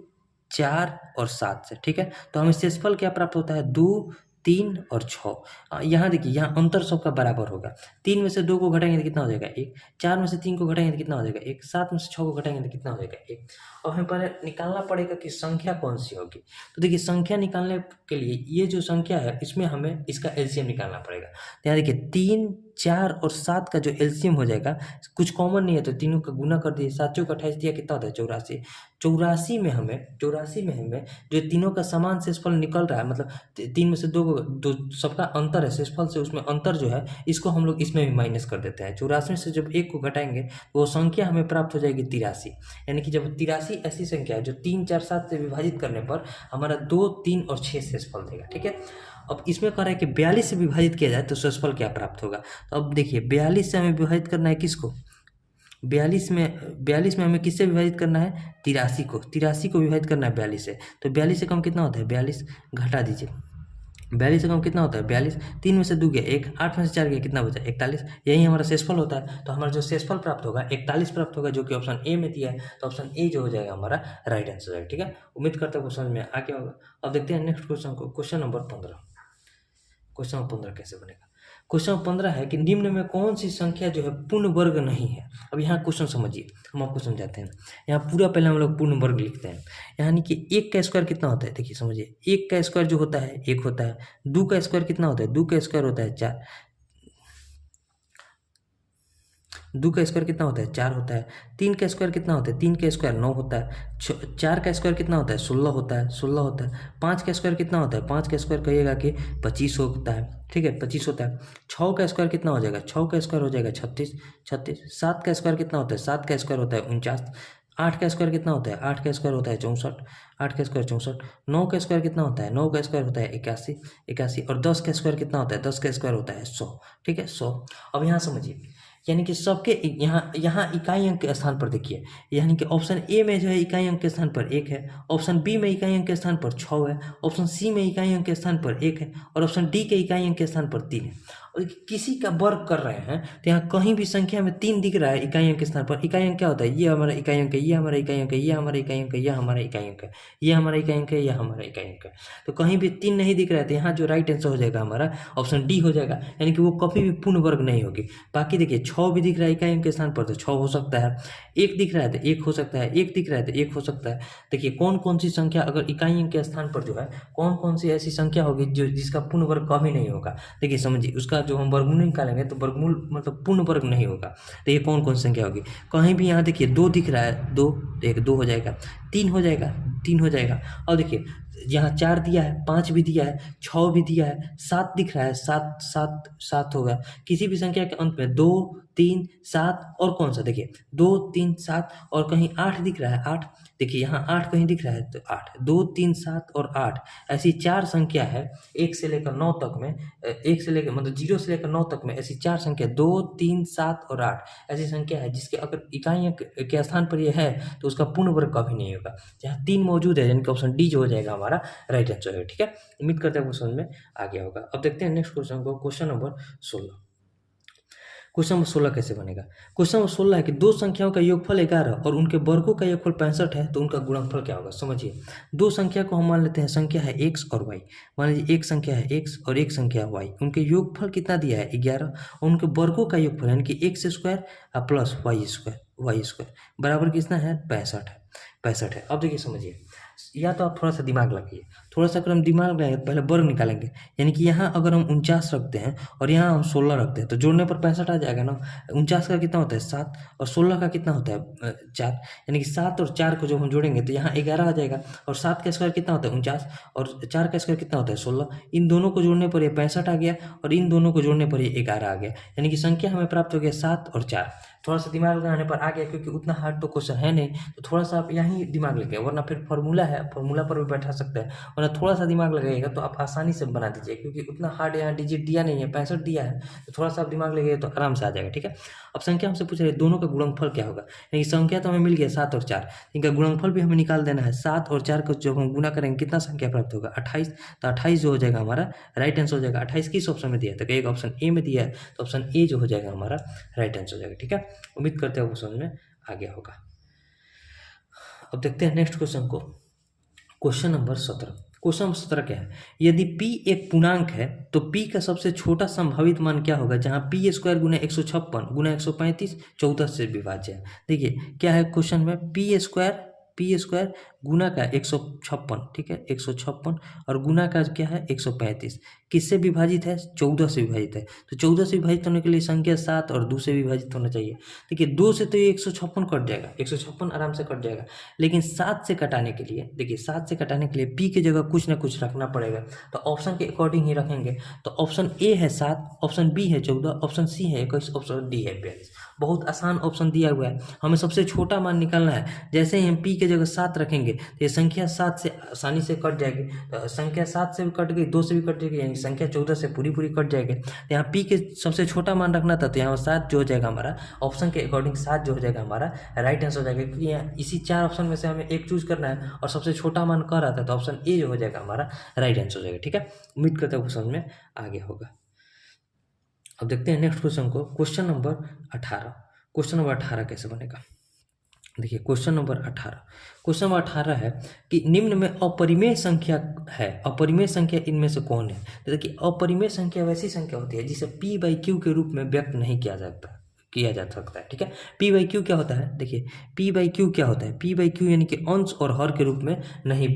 4 और 7 से। ठीक है, तो हमें शेषफल क्या प्राप्त होता है 2 3 और 6। यहाँ देखिए यहाँ अंतर सबका बराबर होगा, 3 में से 2 को घटाएंगे तो कितना हो जाएगा 1, 4 में से 3 को घटाएंगे तो कितना हो जाएगा 1, 7 में से 6 को घटाएंगे तो कितना हो जाएगा 1। और हमें पहले निकालना पड़ेगा कि संख्या कौन सी होगी। तो देखिए संख्या निकालने के लिए ये जो संख्या है इसमें हमें इसका एलसीएम निकालना पड़ेगा। तो यहाँ देखिए 3 4 और 7 का जो एलसीएम हो जाएगा, कुछ कॉमन नहीं है तो तीनों का गुना कर दिए, 7 चौक 28 दिया कितना होता है 84। 84 में हमें जो तीनों का समान शेषफल निकल रहा है, मतलब 3 में से 2 सबका अंतर है शेषफल से, उसमें अंतर जो है इसको हम लोग इसमें भी माइनस कर देते हैं। 84 से जब 1 को घटाएंगे तो वो संख्या हमें प्राप्त हो जाएगी 83, यानी कि जब 83 ऐसी संख्या है जो 3 4 7 से विभाजित करने पर हमारा 2 3 और 6 शेषफल देगा। ठीक है, अब इसमें कह रहा है कि 42 से विभाजित किया जाए तो शेषफल क्या प्राप्त होगा। तो अब देखिए 42 से हमें विभाजित करना है किसको, 42 में हमें किससे विभाजित करना है 83 को विभाजित करना है 42 से। तो 42 से कम कितना होता है 42, घटा दीजिए, 42 से कम कितना होता है 42, 3 में से 2 गया 1, 8 में से 4 गया कितना बचा 41, यही हमारा शेषफल होता है। तो हमारा जो शेषफल प्राप्त होगा 41 प्राप्त होगा, जो कि ऑप्शन ए में दिया है, तो ऑप्शन ए जो हो जाएगा हमारा राइट आंसर हो जाएगा। ठीक है, उम्मीद करता हूँ क्वेश्चन में आ गया होगा। अब देखते हैं नेक्स्ट क्वेश्चन को, क्वेश्चन नंबर 15। क्वेश्चन नंबर 15 कैसे बनेगा, क्वेश्चन 15 है कि निम्न में कौन सी संख्या जो है पूर्ण वर्ग नहीं है। अब यहाँ क्वेश्चन समझिए, हम आपको समझाते हैं। यहाँ पूरा पहले हम लोग पूर्ण वर्ग लिखते हैं, यानी कि 1 का स्क्वायर कितना होता है, देखिए समझिए, 1 का स्क्वायर जो होता है 1 होता है, 2 का स्क्वायर कितना होता है, 2 का स्क्वायर होता है 4, 2 का स्क्वायर कितना होता है 4 होता है, 3 का स्क्वायर कितना होता है, 3 का स्क्वायर 9 होता है, 4 का स्क्वायर कितना होता है 16 होता है, 16 होता है, 5 का स्क्वायर कितना होता है, 5 का स्क्वायर कहिएगा कि 25 होता है, ठीक है 25 होता है, 6 का स्क्वायर कितना हो जाएगा, 6 का स्क्वायर हो जाएगा 36, 36, 7 का स्क्वायर कितना होता है, 7 का स्क्वायर होता है 49, 8 का स्क्वायर कितना होता है, 8 का स्क्वायर होता है 64, 8 का स्क्वायर 64, 9 का स्क्वायर कितना होता है, 9 का स्क्वायर होता है 81, 81, और 10 का स्क्वायर कितना होता है, 10 का स्क्वायर होता है 100, ठीक है 100। अब यहाँ समझिए, यानी कि सबके यहाँ यहाँ इकाई अंक के स्थान पर देखिए, यानी कि ऑप्शन ए में जो है इकाई अंक के स्थान पर 1 है, ऑप्शन बी में इकाई अंक के स्थान पर 6 है, ऑप्शन सी में इकाई अंक के स्थान पर 1 है, और ऑप्शन डी के इकाई अंक के स्थान पर 3 है। और किसी का वर्ग कर रहे हैं तो यहाँ कहीं भी संख्या में 3 दिख रहा है इकाई अंक के स्थान पर। इकाई अंक क्या होता है, ये हमारा इकाई अंक है, ये हमारा इकाई अंक है, ये हमारा इकाई अंक है, ये हमारा इकाई अंक है, ये हमारा इकाई अंक है, ये हमारा इकाई अंक है। तो कहीं भी 3 नहीं दिख रहा है तो यहाँ जो राइट आंसर हो जाएगा हमारा ऑप्शन डी हो जाएगा, यानी कि वो कभी भी पूर्ण वर्ग नहीं होगी। बाकी देखिए 6 भी दिख रहा है इकाई अंक के स्थान पर तो 6 हो सकता है, 1 दिख रहा है तो 1 हो सकता है, 1 दिख रहा है तो 1 हो सकता है। देखिए कौन कौन सी संख्या अगर इकाई अंक के स्थान पर जो है कौन कौन सी ऐसी संख्या होगी जो जिसका पूर्ण वर्ग कभी नहीं होगा। देखिए समझिए, उसका जो हम वर्गमूल निकालेंगे तो वर्गमूल मतलब पूर्ण वर्ग नहीं होगा। देखिए कौन कौन सी संख्या होगी, कहीं भी यहाँ देखिए 2 दिख रहा है, 2 एक 2 हो जाएगा, 3 हो जाएगा, 3 हो जाएगा, और देखिए यहाँ 4 दिया है, 5 भी दिया है, 6 भी दिया है, 7 दिख रहा है, 7 7 7 होगा। किसी भी संख्या के अंत में 2 3 7 और कौन सा, देखिए 2 3 7 और कहीं 8 दिख रहा है, 8, देखिए यहाँ 8 कहीं दिख रहा है तो 8, 2 3 7 और 8, ऐसी 4 संख्या है 1 से लेकर 9 तक में, 1 से लेकर मतलब 0 से लेकर 9 तक में ऐसी 4 संख्या 2 3 7 और 8 ऐसी संख्या है जिसके अगर इकाई अंक के स्थान पर ये है तो उसका पूर्ण वर्ग कभी नहीं होगा। जहाँ 3 मौजूद है यानी कि ऑप्शन डी जो हो जाएगा हमारा राइट आंसर है, ठीक है। उम्मीद करते हैं क्वेश्चन में आ गया होगा। अब देखते हैं नेक्स्ट क्वेश्चन को, क्वेश्चन नंबर 16। क्वेश्चन नंबर 16 कैसे बनेगा, क्वेश्चन नंबर 16 है कि दो संख्याओं का योगफल 11 और उनके वर्गों का योगफल 65 है तो उनका गुणनफल क्या होगा। समझिए, दो संख्या को हम मान लेते हैं, संख्या है x और y, मान लीजिए एक संख्या है x और एक संख्या है y, उनके योगफल कितना दिया है 11, और उनके वर्गों का योगफल यानी कि x square plus y square बराबर कितना है 65 है। अब देखिए समझिए, या तो आप थोड़ा सा दिमाग लगाइए, थोड़ा सा अगर हम दिमाग लगाएंगे तो पहले वर्ग निकालेंगे, यानी कि यहाँ अगर हम 49 रखते हैं और यहाँ हम 16 रखते हैं तो जोड़ने पर 65 आ जाएगा ना। 49 का कितना होता है 7 और 16 का कितना होता है 4, यानी कि 7 और 4 को जब हम जोड़ेंगे तो यहाँ 11 आ जाएगा, और 7 का स्क्वायर कितना होता है 49 और 4 का स्क्वायर कितना होता है 16, इन दोनों को जोड़ने पर ये 65 आ गया और इन दोनों को जोड़ने पर ये 11 आ गया, यानी कि संख्या हमें प्राप्त हो गया 7 और 4। थोड़ा सा दिमाग लगाने पर आ गया, क्योंकि उतना हार्ड तो क्वेश्चन है नहीं, तो थोड़ा सा आप यहीं दिमाग लगे, वरना फिर फार्मूला है, फार्मूला पर भी बैठा सकते हैं, वरना थोड़ा सा दिमाग लगाइएगा तो आप आसानी से बना दीजिए, क्योंकि उतना हार्ड यहाँ डिजिट दिया नहीं है, 65 दिया है, तो थोड़ा सा आप दिमाग लगाइए तो आराम से आ जाएगा, ठीक है। अब संख्या हमसे पूछ रही है दोनों का गुणनफल क्या होगा, यानी संख्या तो हमें मिल गया 7 और 4, इनका गुणनफल भी हमें निकाल देना है। 7 और 4 को जब हम गुना करेंगे कितना संख्या प्राप्त होगा 28, तो 28 जो हो जाएगा हमारा राइट आंसर हो जाएगा। 28 किस ऑप्शन में दिया है, तो एक ऑप्शन ए में दिया है, तो ऑप्शन ए जो हो जाएगा हमारा राइट आंसर हो जाएगा, ठीक है। उम्मीद करते हैं समझ में आ गया होगा। अब देखते हैं नेक्स्ट क्वेश्चन को, क्वेश्चन नंबर 17। क्वेश्चन नंबर 17 क्या है, यदि p एक पूर्णांक है तो p का सबसे छोटा संभावित मान क्या होगा, जहां p स्क्वायर गुना 156 गुना 135 14 से विभाज्य है। देखिए क्या है क्वेश्चन में, p स्क्वायर गुना का 156, ठीक है 156, और गुना का क्या है 135, किससे विभाजित है 14 से विभाजित है, तो 14 से विभाजित होने के लिए संख्या 7 और 2 से विभाजित होना चाहिए। देखिए 2 से तो ये 156 कट जाएगा, 156 आराम से कट जाएगा, लेकिन 7 से कटाने के लिए, देखिए 7 से कटाने के लिए p की जगह कुछ ना कुछ रखना पड़ेगा, तो ऑप्शन के अकॉर्डिंग ही रखेंगे। तो ऑप्शन ए है 7, ऑप्शन बी है 14, ऑप्शन सी है 21, ऑप्शन डी है 42। बहुत आसान ऑप्शन दिया हुआ है, हमें सबसे छोटा मान निकालना है। जैसे ही हम p की जगह 7 रखेंगे तो ये संख्या 7 से आसानी से कट जाएगी, तो संख्या 7 से भी कट गई, 2 से भी कट जाएगी, यानी संख्या 14 से पूरी कट जाएगी। तो यहाँ p के सबसे छोटा मान रखना था, तो यहाँ 7 जो हो जाएगा हमारा ऑप्शन के अकॉर्डिंग 7 जो हो जाएगा हमारा राइट आंसर हो जाएगा, क्योंकि यहाँ इसी 4 ऑप्शन में से हमें एक चूज करना है और सबसे छोटा मान कह रहा था, तो ऑप्शन ए जो हो जाएगा हमारा राइट आंसर हो जाएगा, ठीक है। उम्मीद करता हूँ समझ में आ गया होगा। अब देखते हैं नेक्स्ट क्वेश्चन को, क्वेश्चन नंबर 18। क्वेश्चन नंबर 18 कैसे बनेगा, देखिए क्वेश्चन नंबर 18। क्वेश्चन नंबर 18 है कि निम्न में अपरिमेय संख्या है, अपरिमेय संख्या इनमें से कौन है? तो देखिए अपरिमेय संख्या वैसी संख्या होती है जिसे p बाई क्यू के रूप में व्यक्त नहीं किया जा सकता है, ठीक है। p बाई क्यू क्या होता है? देखिए p बाई क्यू क्या होता है? p बाई क्यू यानी कि अंश और हर के रूप में नहीं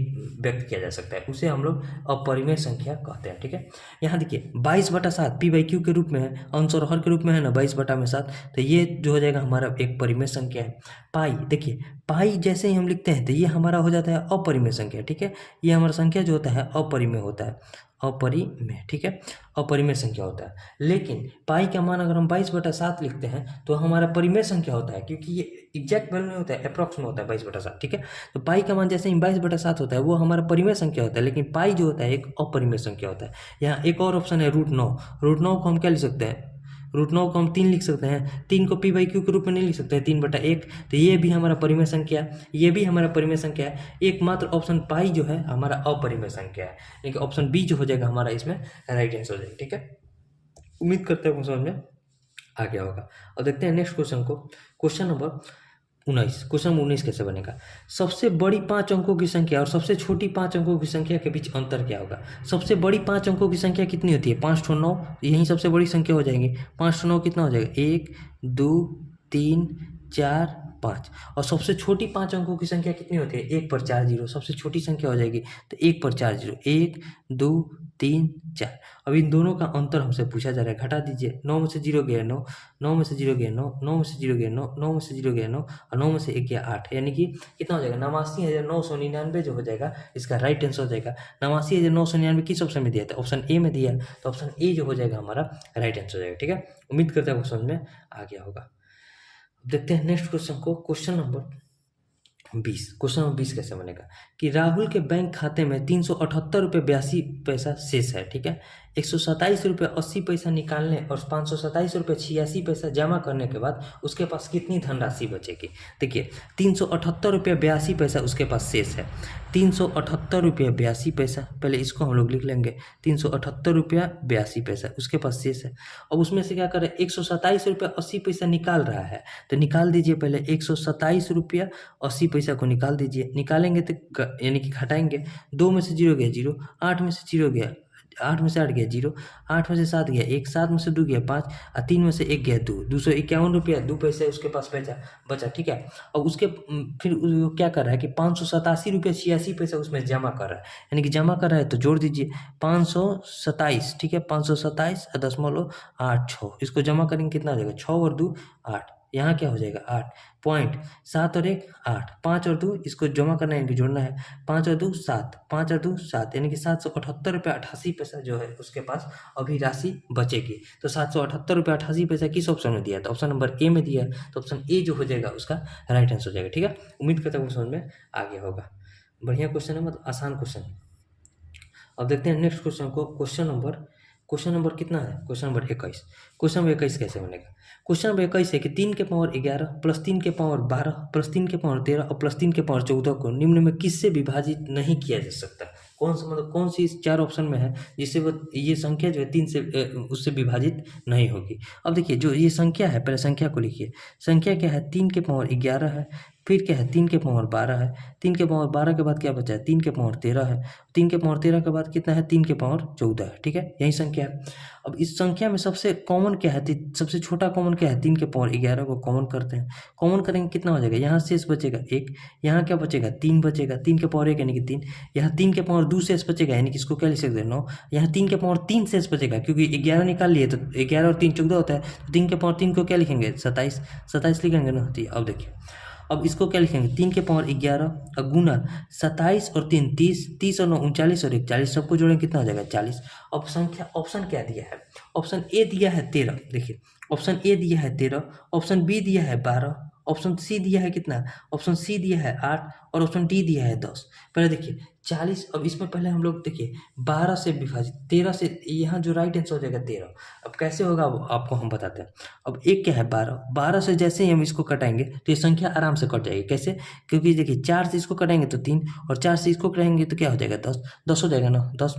व्यक्त किया जा सकता है, उसे हम लोग अपरिमेय संख्या कहते हैं, ठीक है। यहाँ देखिए 22/7 p बाई क्यू के रूप में है, अंश और हर के रूप में है ना 22/7, तो ये जो हो जाएगा हमारा एक परिमेय संख्या है। पाई, देखिए पाई जैसे ही हम लिखते हैं तो ये हमारा हो जाता है अपरिमेय संख्या, ठीक है। ये हमारा संख्या जो होता है अपरिमेय होता है, अपरिमेय, ठीक है, अपरिमेय संख्या होता है। लेकिन पाई का मान अगर हम 22/7 लिखते हैं तो हमारा परिमेय संख्या होता है, क्योंकि ये एग्जैक्ट वैल्यू नहीं होता है, अप्रॉक्स में होता है 22/7, ठीक है। तो पाई का मान जैसे ही 22/7 होता है वो हमारा परिमेय संख्या होता है, लेकिन पाई जो होता है एक अपरिमेय संख्या होता है। यहाँ एक और ऑप्शन है √9। √9 को हम क्या लिख सकते हैं? √9 को हम 3 लिख सकते हैं। 3 को p बाई क्यू के रूप में नहीं लिख सकते हैं, 3/1, तो ये भी हमारा परिमेय संख्या, ये भी हमारा परिमेय संख्या है। एकमात्र ऑप्शन पाई जो है हमारा अपरिमेय संख्या है, यानी कि ऑप्शन बी जो हो जाएगा हमारा इसमें राइट आंसर हो जाएगा, ठीक है। उम्मीद करते हैं समझ में आ गया होगा। और देखते हैं नेक्स्ट क्वेश्चन को। Question number 19। क्वेश्चन 19 कैसे बनेगा? सबसे बड़ी 5 अंकों की संख्या और सबसे छोटी 5 अंकों की संख्या के बीच अंतर क्या होगा? सबसे बड़ी 5 अंकों की संख्या कितनी होती है? 5 9, यही सबसे बड़ी संख्या हो जाएंगी। 5 9 कितना हो जाएगा? 1 2 3 4 5। और सबसे छोटी 5 अंकों की संख्या कितनी होती है? 1 पर 4 जीरो सबसे छोटी संख्या हो जाएगी, तो 1 पर 4 जीरो, 1 2 3 4। अब इन दोनों का अंतर हमसे पूछा जा रहा है, घटा दीजिए। 9 में से 0 गया 9, 9 में से 0 गया 9, 9 में से 0 गया 9, 9 में से 0 गया 9, और 9 में से 1 गया 8, यानी कि कितना हो जाएगा? 89,999 जो हो जाएगा इसका राइट आंसर हो जाएगा। 89,999 किस ऑप्शन में दिया था? ऑप्शन ए में दिया, तो ऑप्शन ए जो हो जाएगा हमारा राइट आंसर हो जाएगा, ठीक है। उम्मीद करते हैं समझ में आ गया होगा। देखते हैं नेक्स्ट क्वेश्चन को। Question number 20। क्वेश्चन नंबर 20 कैसे बनेगा कि राहुल के बैंक खाते में 378 रुपये 82 पैसा शेष है, ठीक है। 127 रुपये 80 पैसा निकालने और 527 रुपये 86 पैसा जमा करने के बाद उसके पास कितनी धनराशि बचेगी? देखिए 378 रुपये 82 पैसा उसके पास शेष है। 378 रुपये 82 पैसा, पहले इसको हम लोग लिख लेंगे। 378 रुपये 82 पैसा उसके पास शेष है। अब उसमें से क्या करें? 127 रुपये 80 पैसा निकाल रहा है, तो निकाल दीजिए पहले 127 रुपये 80 पैसा को निकाल दीजिए। निकालेंगे तो यानी कि घटाएंगे, 2 में से 0 गया 0, 8 में से 0 गया, 8 में से 8 गया 0, 8 में से 7 गया 1, 7 में से 2 गया 5, और 3 में से 1 गया 2, 251 रुपया 2 पैसे उसके पास बचा, ठीक है। और उसके फिर वो क्या कर रहा है कि 587 रुपये 86 पैसा उसमें जमा कर रहा है, यानी कि जमा कर रहा है तो जोड़ दीजिए 527, ठीक है। 527.86, इसको जमा करेंगे कितना हो जाएगा? 6 और 2 8, यहाँ क्या हो जाएगा? 8 पॉइंट, 7 और 1 8, 5 और 2 इसको जमा करना है, यानी कि जोड़ना है। 5 और 2 7, 5 और 2 7, यानी कि 778 रुपये 88 पैसा जो है उसके पास अभी राशि बचेगी। तो 778 रुपये 88 पैसा किस ऑप्शन में दिया? तो ऑप्शन नंबर ए में दिया है, तो ऑप्शन ए जो हो जाएगा उसका राइट आंसर हो जाएगा, ठीक है। उम्मीद करता हूँ समझ में आ गया होगा। बढ़िया क्वेश्चन है, मतलब आसान क्वेश्चन। अब देखते हैं नेक्स्ट क्वेश्चन को। क्वेश्चन नंबर कितना है? Question number 21। क्वेश्चन नंबर 21 कैसे बनेगा? क्वेश्चन नंबर 21 है कि 3 के पावर 11 प्लस 3 के पावर 12 प्लस 3 के पावर 13 और प्लस 3 के पावर 14 को निम्न में किससे विभाजित नहीं किया जा सकता? कौन सा, मतलब कौन सी इस 4 ऑप्शन में है जिससे वो ये संख्या जो है 3 से उससे विभाजित नहीं होगी? अब देखिए जो ये संख्या है, पहले संख्या को लिखिए। संख्या क्या है? 3 के पावर 11 है, फिर क्या है? 3 के पावर 12 है, 3 के पावर 12 के बाद क्या बचा है? 3 के पावर 13 है, 3 के पावर 13 के बाद कितना है? 3 के पावर 14 है, ठीक है। यही संख्या है। अब इस संख्या में सबसे कॉमन क्या है? सबसे छोटा कॉमन क्या है? 3 के पावर 11 को कॉमन करते हैं। कॉमन करेंगे कितना हो जाएगा? यहाँ शेष बचेगा 1, यहाँ क्या बचेगा? 3 बचेगा, 3 के पावर 1 यानी कि 3, यहाँ 3 के पावर 2 शेष बचेगा, यानी कि इसको क्या लिख सकते हैं? 9, यहाँ 3 के पावर 3 शेष बचेगा, क्योंकि 11 निकाल लिए तो 11 और 3 14 होता है, तो 3 के पावर 3 को क्या लिखेंगे? 27, 27 लिखेंगे ना। अब देखिए, अब इसको क्या लिखेंगे? 3 के पावर 11 और गुना 27 और 3 30, 30 और 9 39 और 41, सबको जोड़ेंगे कितना हो जाएगा? 40। अब संख्या ऑप्शन क्या दिया है? ऑप्शन ए दिया है 13, देखिए ऑप्शन ए दिया है 13, ऑप्शन बी दिया है 12, ऑप्शन सी दिया है कितना? ऑप्शन सी दिया है 8, और ऑप्शन डी दिया है 10। पहले देखिए 40, अब इसमें पहले हम लोग देखिए 12 से विभाजित 13 से, यहाँ जो राइट आंसर हो जाएगा 13। अब कैसे होगा वो आपको हम बताते हैं। अब एक क्या है? 12, 12 से जैसे ही हम इसको कटाएंगे तो ये संख्या आराम से कट जाएगी। कैसे? क्योंकि देखिए 4 से इसको कटाएंगे तो 3, और 4 से इसको कटाएंगे तो क्या हो जाएगा? 10, 10 हो जाएगा ना, 10।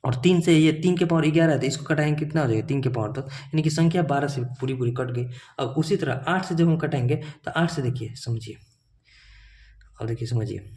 और 3 से ये 3 के पावर 11 है तो इसको कटाएंगे कितना हो जाएगा? 3 के पावर 10, यानी कि संख्या 12 से पूरी पूरी कट गई। अब उसी तरह 8 से जब हम कटाएंगे तो 8 से देखिए समझिए अब देखिए समझिए,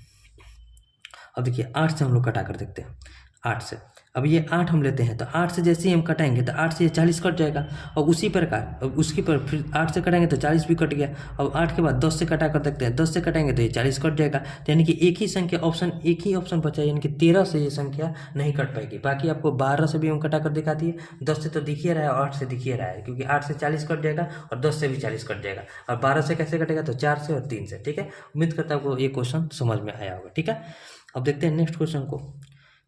अब देखिए 8 से हम लोग कटा कर देखते हैं, 8 से। अब ये 8 हम लेते हैं, तो 8 से जैसे ही हम कटाएंगे तो 8 से ये 40 कट जाएगा, और उसी प्रकार अब उसकी पर फिर 8 से कटाएंगे तो 40 भी कट गया। अब 8 के बाद 10 से कटा कर देखते हैं, 10 से कटाएंगे तो ये 40 कट जाएगा। तो यानी कि एक ही ऑप्शन बचा, यानी कि 13 से ये संख्या नहीं कट पाएगी। बाकी आपको 12 से भी हम कटा कर दिखा दिए, 10 से तो दिख ही रहा है और 8 से दिख ही रहा है, क्योंकि 8 से 40 कट जाएगा और 10 से भी 40 कट जाएगा। और 12 से कैसे कटेगा, तो 4 से और 3 से। ठीक है, उम्मीद करता हूँ आपको ये क्वेश्चन समझ में आया होगा। ठीक है, अब देखते हैं नेक्स्ट क्वेश्चन को।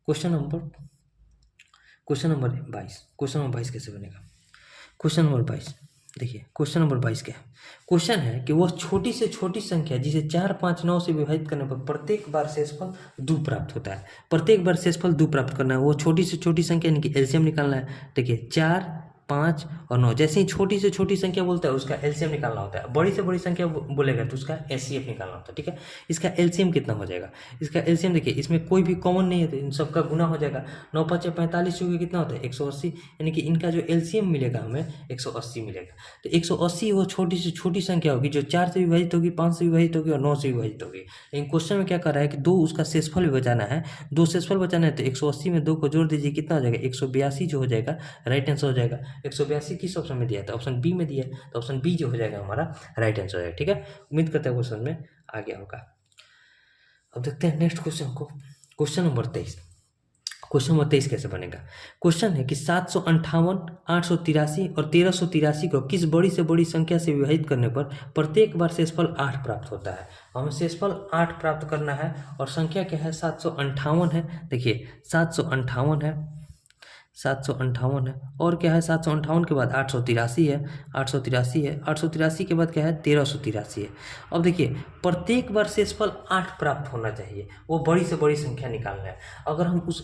Question number 22। क्वेश्चन नंबर 22 कैसे बनेगा? क्वेश्चन नंबर 22, देखिए क्वेश्चन नंबर 22 क्या है? क्वेश्चन है कि वह छोटी से छोटी संख्या जिसे 4, 5, 9 से विभाजित करने पर प्रत्येक बार शेषफल 2 प्राप्त होता है। प्रत्येक बार शेषफल 2 प्राप्त करना है, वो छोटी से छोटी संख्या यानी कि एलसीएम निकालना है। देखिए 4, 5 और 9, जैसे ही छोटी से छोटी संख्या बोलता है उसका एलसीएम निकालना होता है। बड़ी से बड़ी संख्या बोलेगा तो उसका एचसीएफ निकालना होता है। ठीक है, इसका एलसीएम कितना हो जाएगा? इसका एलसीएम देखिए, इसमें कोई भी कॉमन नहीं है तो इन सबका गुना हो जाएगा। 9 5 45 होगी, कितना होता है 180, यानी कि इनका जो एलसीएम मिलेगा हमें 180 मिलेगा। तो 180 वो छोटी से छोटी संख्या होगी जो 4 से विभाजित होगी, 5 से विभाजित होगी और 9 से विभाजित होगी। लेकिन क्वेश्चन में क्या कर रहा है कि 2 उसका शेषफल भी बचाना है, 2 शेषफल बचाना है, तो 180 में 2 को जोड़ दीजिए, कितना हो जाएगा 182 जो हो जाएगा राइट आंसर हो जाएगा। 182 किस ऑप्शन में दिया था? ऑप्शन बी में दिया है, तो ऑप्शन बी जो हो जाएगा हमारा राइट आंसर हो जाएगा। ठीक है, उम्मीद करते हैं क्वेश्चन में आ गया होगा। अब देखते हैं नेक्स्ट क्वेश्चन को, क्वेश्चन नंबर 23। क्वेश्चन नंबर 23 कैसे बनेगा? क्वेश्चन है कि 758, 883 और 1383 को किस बड़ी से बड़ी संख्या से विभाजित करने पर प्रत्येक बार शेषफल 8 प्राप्त होता है। हमें शेषफल 8 प्राप्त करना है और संख्या क्या है? 758 है। देखिए 758 है, 758 है, और क्या है 758 के बाद 883 है, 883 है, 883 के बाद क्या है 1383 है। अब देखिए प्रत्येक बार शेषफल 8 प्राप्त होना चाहिए, वो बड़ी से बड़ी संख्या निकालना है। अगर हम उस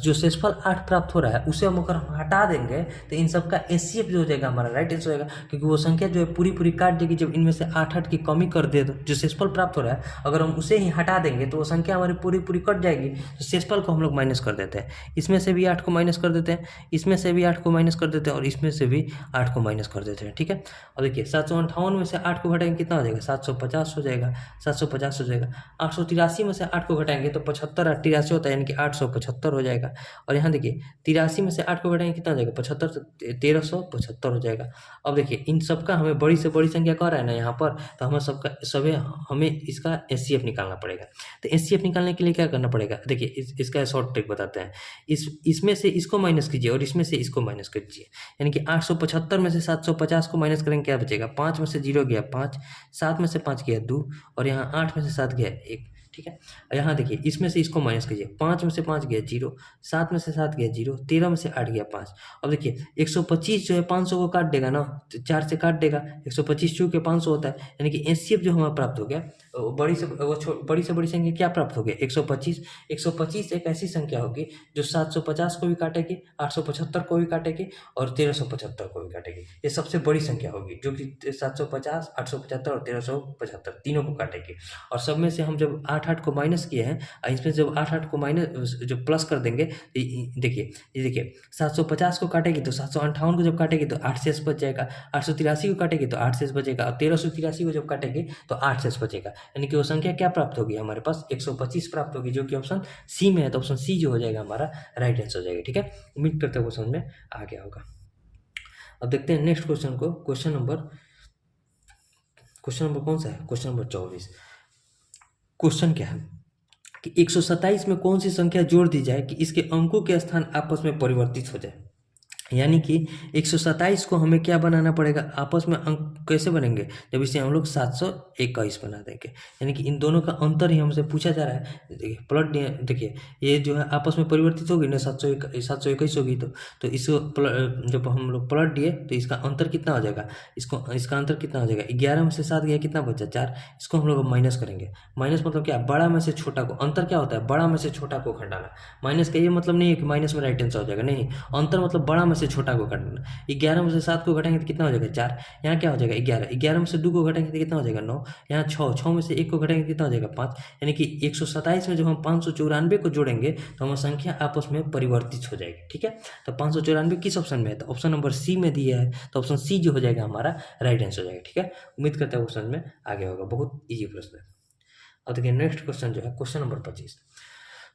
जो शेषफल 8 प्राप्त हो रहा है उसे हम अगर हम हटा देंगे तो इन सब का एचसीएफ जो हो जाएगा हमारा राइट आंसर हो जाएगा, क्योंकि वो संख्या जो है पूरी पूरी काट देगी। जब इनमें से 8 की कमी कर दे तो जो शेषफल प्राप्त हो रहा है अगर हम उसे ही हटा देंगे तो वो संख्या हमारी पूरी पूरी कट जाएगी। तो शेषफल को हम लोग माइनस कर देते हैं, इसमें से भी 8 को माइनस कर देते हैं, इसमें से भी 8 को माइनस कर देते हैं और इसमें से भी 8 को माइनस कर देते हैं। ठीक है, और देखिए 758 में से 8 को घटाएंगे कितना हो जाएगा 750 हो जाएगा, 750 हो जाएगा। 883 में से 8 को घटाएंगे तो 75 और 83 होता है, यानी कि 875 हो जाएगा। और यहाँ देखिए 83 में से 8 को घटाएंगे कितना हो जाएगा 75, 1375 हो जाएगा। अब देखिए इन सबका हमें बड़ी से बड़ी संख्या कह रहा है ना यहाँ पर, तो हमें इसका एचसीएफ निकालना पड़ेगा। तो एचसीएफ निकालने के लिए क्या करना पड़ेगा? देखिए इसका शॉर्ट ट्रिक बताते हैं। इसमें से इसको माइनस कीजिए और इसमें से इसको माइनस कीजिए, यानी कि 875 में से 750 को माइनस करेंगे क्या बचेगा? 5 में से 0 गया 5, 7 में से 5 गया 2 और यहाँ 8 में से 7 गया 1। ठीक है, यहाँ देखिए इसमें से इसको माइनस कीजिए, 5 में से 5 गया 0, 7 में से 7 गया 0, 13 में से 8 गया 5। अब देखिए 125 जो है 500 को काट देगा ना, 4 से काट देगा, 125 चूँकि 500 होता है, यानी कि एचसीएफ जो हमारा प्राप्त हो गया बड़ी से बड़ी संख्या क्या प्राप्त हो गया 125। 125 एक ऐसी संख्या होगी जो 750 को भी काटेगी, 875 को भी काटेगी और 1375 को भी काटेगी। ये सबसे बड़ी संख्या होगी जो कि 750, 875 और 1375 तीनों को काटेगी। और सब में से हम जब 8 को माइनस किए हैं, इसमें जब 8 को माइनस जो प्लस कर देंगे, देखिए 750 को काटेगी तो 758 को जब काटेगी तो 8 शेष बच जाएगा, 883 को काटेगी तो 8 शेष बचेगा और 1383 को जब काटेगी तो 8 शेष बचेगा, यानी कि वो संख्या क्या प्राप्त होगी हमारे पास 125 प्राप्त होगी, जो कि ऑप्शन सी में है। तो ऑप्शन सी जो हो जाएगा हमारा राइट आंसर हो जाएगा। ठीक है, उम्मीद करते हैं वो समझ में आ गया होगा। अब देखते हैं नेक्स्ट क्वेश्चन को, क्वेश्चन नंबर कौन सा है? Question number 24। क्वेश्चन क्या है कि 127 में कौन सी संख्या जोड़ दी जाए कि इसके अंकों के स्थान आपस में परिवर्तित हो जाए। यानी कि 127 को हमें क्या बनाना पड़ेगा, आपस में अंक कैसे बनेंगे, जब इसे हम लोग 721 बना देंगे। यानी कि इन दोनों का अंतर ही हमसे पूछा जा रहा है। देखिए पलट दिए, देखिए ये जो है आपस में परिवर्तित होगी ना, 721 होगी तो इसको जब हम लोग पलट दिए तो इसका अंतर कितना हो जाएगा, इसका अंतर कितना हो जाएगा 11 में से 7 गया कितना बचा 4, इसको हम लोग माइनस करेंगे। माइनस मतलब क्या, बड़ा में से छोटा को, अंतर क्या होता है बड़ा में से छोटा को घटाना। माइनस का ये मतलब नहीं है कि माइनस में राइट आंसर हो जाएगा, नहीं, अंतर मतलब बड़ा में से छोटा को घटाना। 11 में से 7 को घटाएंगे तो कितना हो जाएगा 4, यहाँ क्या हो जाएगा 11, 11 में से 2 को घटाएंगे तो कितना हो जाएगा 9, यहाँ 6 में से 1 को घटाएंगे कितना हो जाएगा 5। यानी कि 127 में जब हम 594 को जोड़ेंगे तो हमारी संख्या आपस में परिवर्तित हो जाएगी। ठीक है, तो 594 किस ऑप्शन में है, तो ऑप्शन नंबर सी में दिया है, तो ऑप्शन सी जो हो जाएगा हमारा राइट आंसर हो जाएगा। ठीक है, उम्मीद करता है ऑप्शन में आगे होगा, बहुत ईजी प्रश्न है। और देखिए नेक्स्ट क्वेश्चन जो है क्वेश्चन नंबर 25।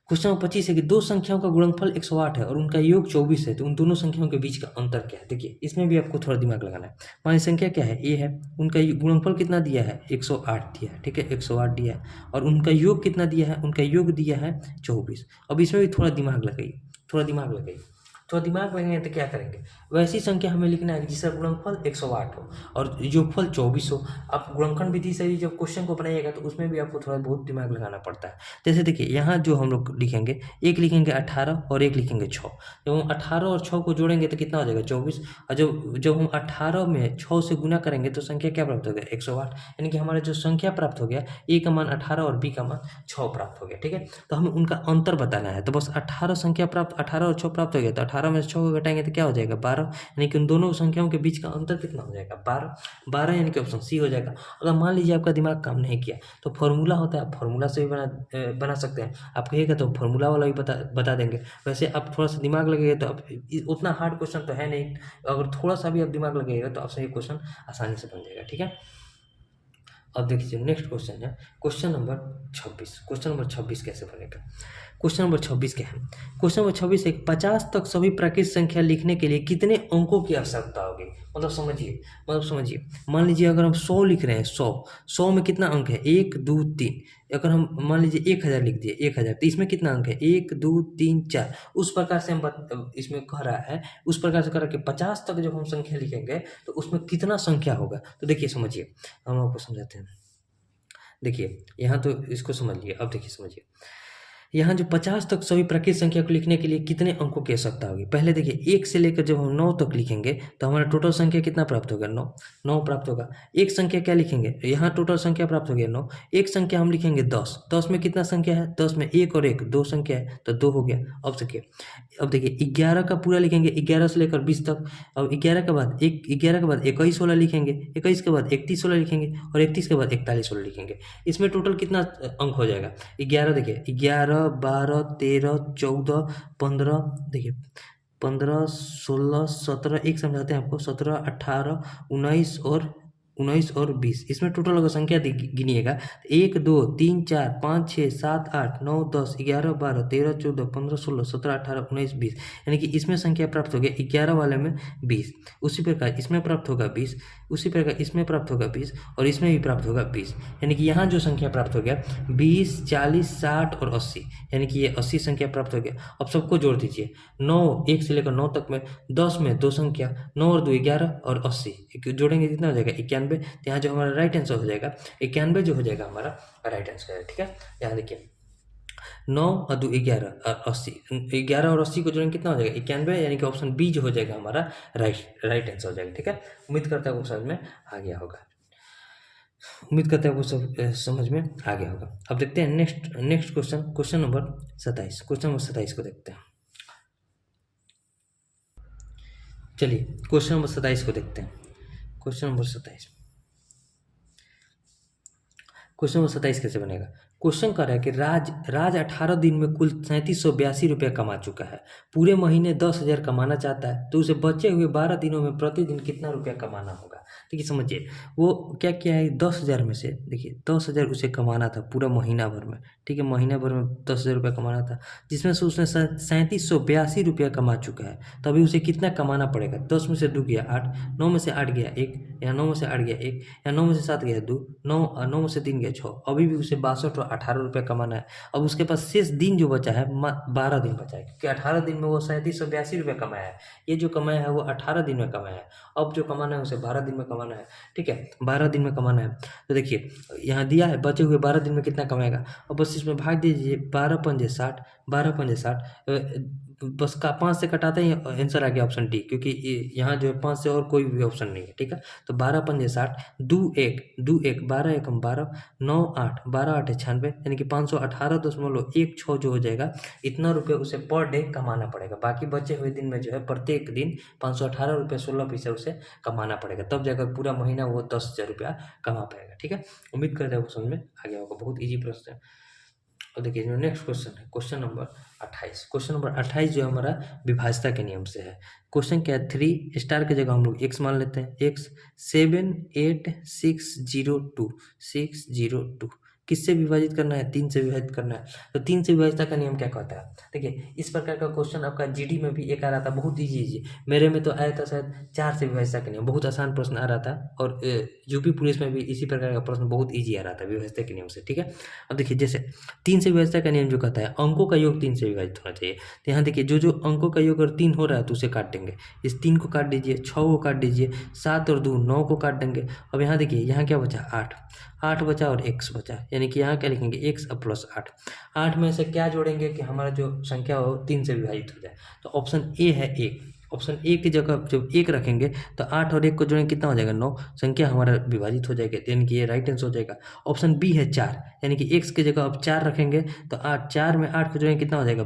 क्वेश्चन नंबर 25 है कि दो संख्याओं का गुणनफल 108 है और उनका योग 24 है, तो उन दोनों संख्याओं के बीच का अंतर क्या है। देखिए इसमें भी आपको थोड़ा दिमाग लगाना है। मान संख्या क्या है, ए है, उनका गुणनफल कितना दिया है, 108 दिया है, ठीक है, 108 दिया है, और उनका योग कितना दिया है, उनका योग दिया है 24। अब इसमें भी थोड़ा दिमाग लगाइए, थोड़ा दिमाग लगाइए, थोड़ा दिमाग लगाएंगे तो क्या करेंगे, वैसी संख्या हमें लिखना है जिसका गुणनफल 108 हो और योगफल 24 हो। आप गुणनखंड विधि से भी जब क्वेश्चन को बनाइएगा तो उसमें भी आपको थोड़ा बहुत दिमाग लगाना पड़ता है। जैसे देखिए यहाँ जो हम लोग लिखेंगे, एक लिखेंगे 18 और एक लिखेंगे 6। जब हम 18 और 6 को जोड़ेंगे तो कितना हो जाएगा, 24। और जब हम 18 में 6 से गुना करेंगे तो संख्या क्या प्राप्त हो गया, 108। यानी कि हमारा जो संख्या प्राप्त हो गया, ए का मान 18 और बी का मान 6 प्राप्त हो गया, ठीक है। तो हमें उनका अंतर बताना है, तो बस 18 संख्या प्राप्त, 18 और 6 प्राप्त हो गया, तो 18 में से 6 को घटाएंगे तो क्या हो जाएगा, 12। यानी कि उन दोनों संख्याओं के बीच का अंतर कितना हो जाएगा, 12। 12 यानी कि ऑप्शन सी हो जाएगा। अगर मान लीजिए आपका दिमाग काम नहीं किया तो फॉर्मूला होता है, फॉर्मूला से भी बना सकते हैं। आप कहिएगा तो फॉर्मूला वाला भी बता देंगे। वैसे आप थोड़ा सा दिमाग लगेगा तो आप उतना हार्ड क्वेश्चन तो है नहीं, अगर थोड़ा सा भी आप दिमाग लगेगा तो आपसे ये क्वेश्चन आसानी से बन जाएगा, ठीक है। अब देखिए नेक्स्ट क्वेश्चन है क्वेश्चन नंबर 26। क्वेश्चन नंबर 26 कैसे बनेगा, क्वेश्चन नंबर 26 क्या है, क्वेश्चन नंबर 26 एक 50 तक सभी प्राकृतिक संख्या लिखने के लिए कितने अंकों की आवश्यकता होगी। मतलब समझिए, मान लीजिए अगर हम 100 लिख रहे हैं, 100 में कितना अंक है, 1 2 3। अगर हम मान लीजिए 1000 लिख दिए, 1000, तो इसमें कितना अंक है, 1 2 3 4। उस प्रकार से हम इसमें कह रहा है, उस प्रकार से कह रहा है कि 50 तक जब हम संख्या लिखेंगे तो उसमें कितना संख्या होगा। तो देखिए समझिए, हम आपको समझाते हैं। देखिए यहाँ तो इसको समझ लिए, अब देखिए समझिए, यहाँ जो 50 तक सभी प्राकृतिक संख्या को लिखने के लिए कितने अंकों की आवश्यकता होगी। पहले देखिए 1 से लेकर जब हम 9 तक लिखेंगे तो हमारा टोटल संख्या कितना प्राप्त होगा, 9 प्राप्त होगा। एक संख्या क्या लिखेंगे, यहाँ टोटल संख्या प्राप्त हो गया 9। एक संख्या हम लिखेंगे 10, 10 में कितना संख्या है, 10 में 1 और 1 2 संख्या है, तो 2 हो गया। अब देखिए 11 का पूरा लिखेंगे, 11 से लेकर 20 तक। अब 11 के बाद 21 वाला लिखेंगे, 21 के बाद 31 वाला लिखेंगे और 31 के बाद 41 वाला लिखेंगे। इसमें टोटल कितना अंक हो जाएगा, 11, देखिए 11 12 13 14 15, देखिए 15 16 17, एक समझाते हैं आपको, 17 18 19 और 20। इसमें टोटल अगर संख्या गिनिएगा, 1 2 3 4 5 6 7 8 9 10 11 12 13 14 15 16 17 18 19 20। यानी कि इसमें संख्या प्राप्त हो गया 11 वाले में 20। उसी प्रकार इसमें प्राप्त होगा 20, उसी प्रकार इसमें प्राप्त होगा 20 और इसमें भी प्राप्त होगा 20। यानी कि यहाँ जो संख्या प्राप्त हो गया 20 40 60 और 80, यानी कि ये 80 संख्या प्राप्त हो गया। अब सबको जोड़ दीजिए, 9 1 से लेकर 9 तक में 10 में 2 संख्या, 9 और 2 11 और 80 जोड़ेंगे कितना हो जाएगा, 91। तो यहाँ जो हमारा राइट आंसर हो जाएगा 91 जो हो जाएगा हमारा राइट आंसर है, ठीक है। यहाँ देखिए 9 और 2 11 और 80, 11 और 80 को जोड़ेंगे कितना हो जाएगा, 91। यानी कि ऑप्शन बी जो हो जाएगा हमारा राइट आंसर हो जाएगा, ठीक है। उम्मीद करता है वो समझ में आ गया होगा, उम्मीद करते हैं वो सब समझ में आ गया होगा। अब देखते हैं next question, question number 27। Question number 27 को देखते हैं। चलिए क्वेश्चन नंबर 27 को देखते हैं। क्वेश्चन नंबर 27, क्वेश्चन नंबर 27 कैसे बनेगा। क्वेश्चन कर रहा है कि राज 18 दिन में कुल 3782 रुपया कमा चुका है, पूरे महीने 10,000 कमाना चाहता है, तो उसे बचे हुए 12 दिनों में प्रतिदिन कितना रुपया कमाना होगा। देखिए समझिए, वो क्या किया है, 10,000 में से देखिए 10,000 उसे कमाना था पूरा महीना भर में, ठीक है, महीना भर में 10,000 रुपया कमाना था, जिसमें से उसने 3782 रुपया कमा चुका है। तो अभी उसे कितना कमाना पड़ेगा, 10 में से 2 गया 8, 9 में से 8 गया 1, यहाँ 9 में से 8 गया 1, यहाँ 9 में से 7 गया 2, 9 में से 3 गया 6। अभी भी उसे 62 और 18 रुपया कमाना है। अब उसके पास शेष दिन जो बचा है 12 दिन बचा है, क्योंकि 18 दिन में वो 3782 रुपया कमाया है। ये जो कमाया है वो 18 दिन में कमाया है, अब जो कमाना है उसे 12 दिन में कमाना है, ठीक है, 12 दिन में कमाना है। तो देखिए यहाँ दिया है बचे हुए 12 दिन में कितना कमाएगा, अब बस इसमें भाग दीजिए, 12 पंजे 60, 12 पंजे 60, बस का 5 से कटाते ही आंसर आ गया ऑप्शन डी, क्योंकि यहाँ जो है 5 से और कोई भी ऑप्शन नहीं है, ठीक है। तो 12 पंजे 60, 2 1 12 1 12, 9 8 12 8 96, यानी कि 518.16 जो हो जाएगा, इतना रुपये उसे पर डे कमाना पड़ेगा। बाकी बचे हुए दिन में जो है प्रत्येक दिन 518 रुपये 16 पैसे उसे कमाना पड़ेगा, तब जाकर पूरा महीना वो 10,000 रुपया कमा पाएगा, ठीक है। उम्मीद करते हैं वो समझ में आ गया होगा, बहुत ईजी प्रश्न है। और देखिए जो नेक्स्ट क्वेश्चन है क्वेश्चन नंबर 28। क्वेश्चन नंबर 28 जो हमारा विभाजता के नियम से है। क्वेश्चन क्या है, 3 स्टार की जगह हम लोग x मान लेते हैं, x 7 8 6 0 2 6 0 2, किससे विभाजित करना है, 3 से विभाजित करना है। तो 3 से विभाजित का नियम क्या कहता है? देखिए इस प्रकार का क्वेश्चन आपका जीडी में भी एक आ रहा था, बहुत ईजी। मेरे में तो आया था शायद 4 से विभाजित का नियम, बहुत आसान प्रश्न आ रहा था। और यूपी पुलिस में भी इसी प्रकार का प्रश्न बहुत ईजी आ रहा था विभाजित के नियम से, ठीक है। अब देखिए जैसे 3 से विभाजित का नियम जो कहता है अंकों का योग 3 से विभाजित होना चाहिए। तो यहाँ देखिए जो अंकों का योग अगर 3 हो रहा है तो उसे काट देंगे, इस 3 को काट दीजिए, 6 को काट दीजिए, 7 और 2 9 को काट देंगे। अब यहाँ देखिए यहाँ क्या बचा, 8 बचा और x बचा, यानी कि यहाँ क्या लिखेंगे, x प्लस 8 में से क्या जोड़ेंगे कि हमारा जो संख्या हो 3 से विभाजित हो जाए। तो ऑप्शन ए है 1। ऑप्शन ए की जगह जब 1 रखेंगे तो 8 और 1 को जोड़ेंगे कितना हो जाएगा, 9, संख्या हमारा विभाजित हो जाएगा, यानी कि ये राइट आंसर हो जाएगा। ऑप्शन बी है 4, यानी कि x की जगह अब 4 रखेंगे तो 4 में 8 को जोड़ेंगे कितना हो जाएगा,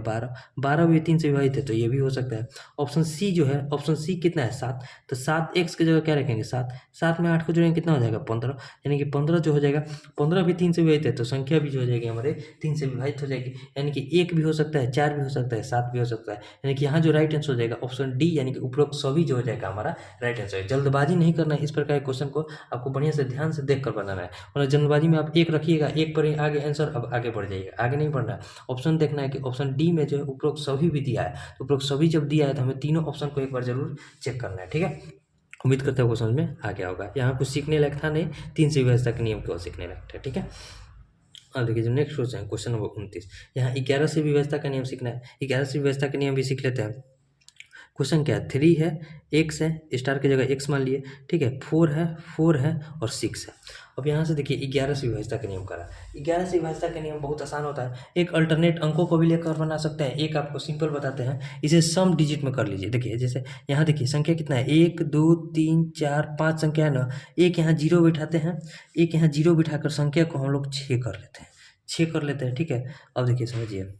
12 भी 3 से विभाजित है तो ये भी हो सकता है। ऑप्शन सी जो है, ऑप्शन सी कितना है, 7, तो 7 x की जगह क्या रखेंगे, 7 में 8 को जोड़ेंगे कितना हो जाएगा, 15, यानी कि 15 जो हो जाएगा, 15 भी 3 से विभाजित है तो संख्या भी जो हो जाएगी हमारे 3 से विभाजित हो जाएगी, यानी कि 1 भी हो सकता है, 4 भी हो सकता है, 7 भी हो सकता है, यानी कि यहाँ जो राइट आंसर हो जाएगा ऑप्शन डी, यानी कि उपरोक्त सभी जो हो जाएगा हमारा राइट आंसर है। जल्दबाजी नहीं करना है, इस प्रकार के क्वेश्चन को आपको बढ़िया से ध्यान से देख कर बनाना है, और जल्दबाजी में आप 1 रखिएगा, 1 पर ही आगे आंसर, अब आगे बढ़ जाइएगा, आगे नहीं बढ़ना है। ऑप्शन देखना है कि ऑप्शन डी में जो है उपरोक्त सभी भी दिया है, तो उपरोक्त सभी जब दिया है तो हमें तीनों ऑप्शन को एक बार जरूर चेक करना है, ठीक है। उम्मीद करते हैं क्वेश्चन में आ गया होगा, यहाँ कुछ सीखने लायक था नहीं, 3 से विभाजित के नियम केवल सीखने लायक था, ठीक है। और देखिए जो नेक्स्ट क्वेश्चन है, क्वेश्चन नंबर 29, यहाँ 11 से विभाजित का नियम सीखना है। 11 से विभाजित का नियम भी सीख लेते हैं। क्वेश्चन क्या है, 3 है, x है, स्टार की जगह x मान लिए, ठीक है, 4 है और 6 है। अब यहाँ से देखिए 11 से विभाजित का नियम करा। 11 से विभाजित का नियम बहुत आसान होता है, एक अल्टरनेट अंकों को भी लेकर बना सकते हैं, एक आपको सिंपल बताते हैं, इसे सम डिजिट में कर लीजिए। देखिए जैसे यहाँ देखिए संख्या कितना है, 1 2 3 4 5 संख्या है ना, एक यहाँ 0 बिठाते हैं, एक यहाँ 0 बिठाकर संख्या को हम लोग 6 कर लेते हैं, 6 कर लेते हैं, ठीक है। अब देखिए समझिए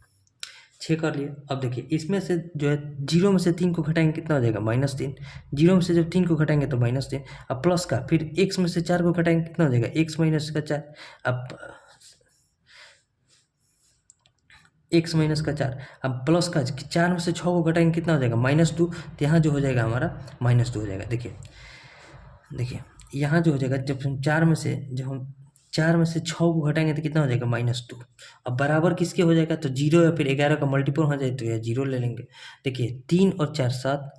6 कर लिए। अब देखिए इसमें से जो है 0 में से 3 को घटाएंगे कितना हो जाएगा, -3, 0 में से जब 3 को घटाएंगे तो -3, अब प्लस का, फिर x में से 4 को घटाएंगे कितना हो जाएगा, x माइनस का 4, अब x माइनस का 4, अब प्लस का 4 में से 6 को घटाएंगे कितना हो जाएगा, -2, तो यहाँ जो हो जाएगा हमारा -2 हो जाएगा। देखिए यहाँ जो हो जाएगा, जब हम 4 में से 6 को घटाएंगे तो कितना हो जाएगा, -2। अब बराबर किसके हो जाएगा, तो 0 या फिर 11 का मल्टीपल हो जाए तो यह 0 ले लेंगे। देखिए 3 और 4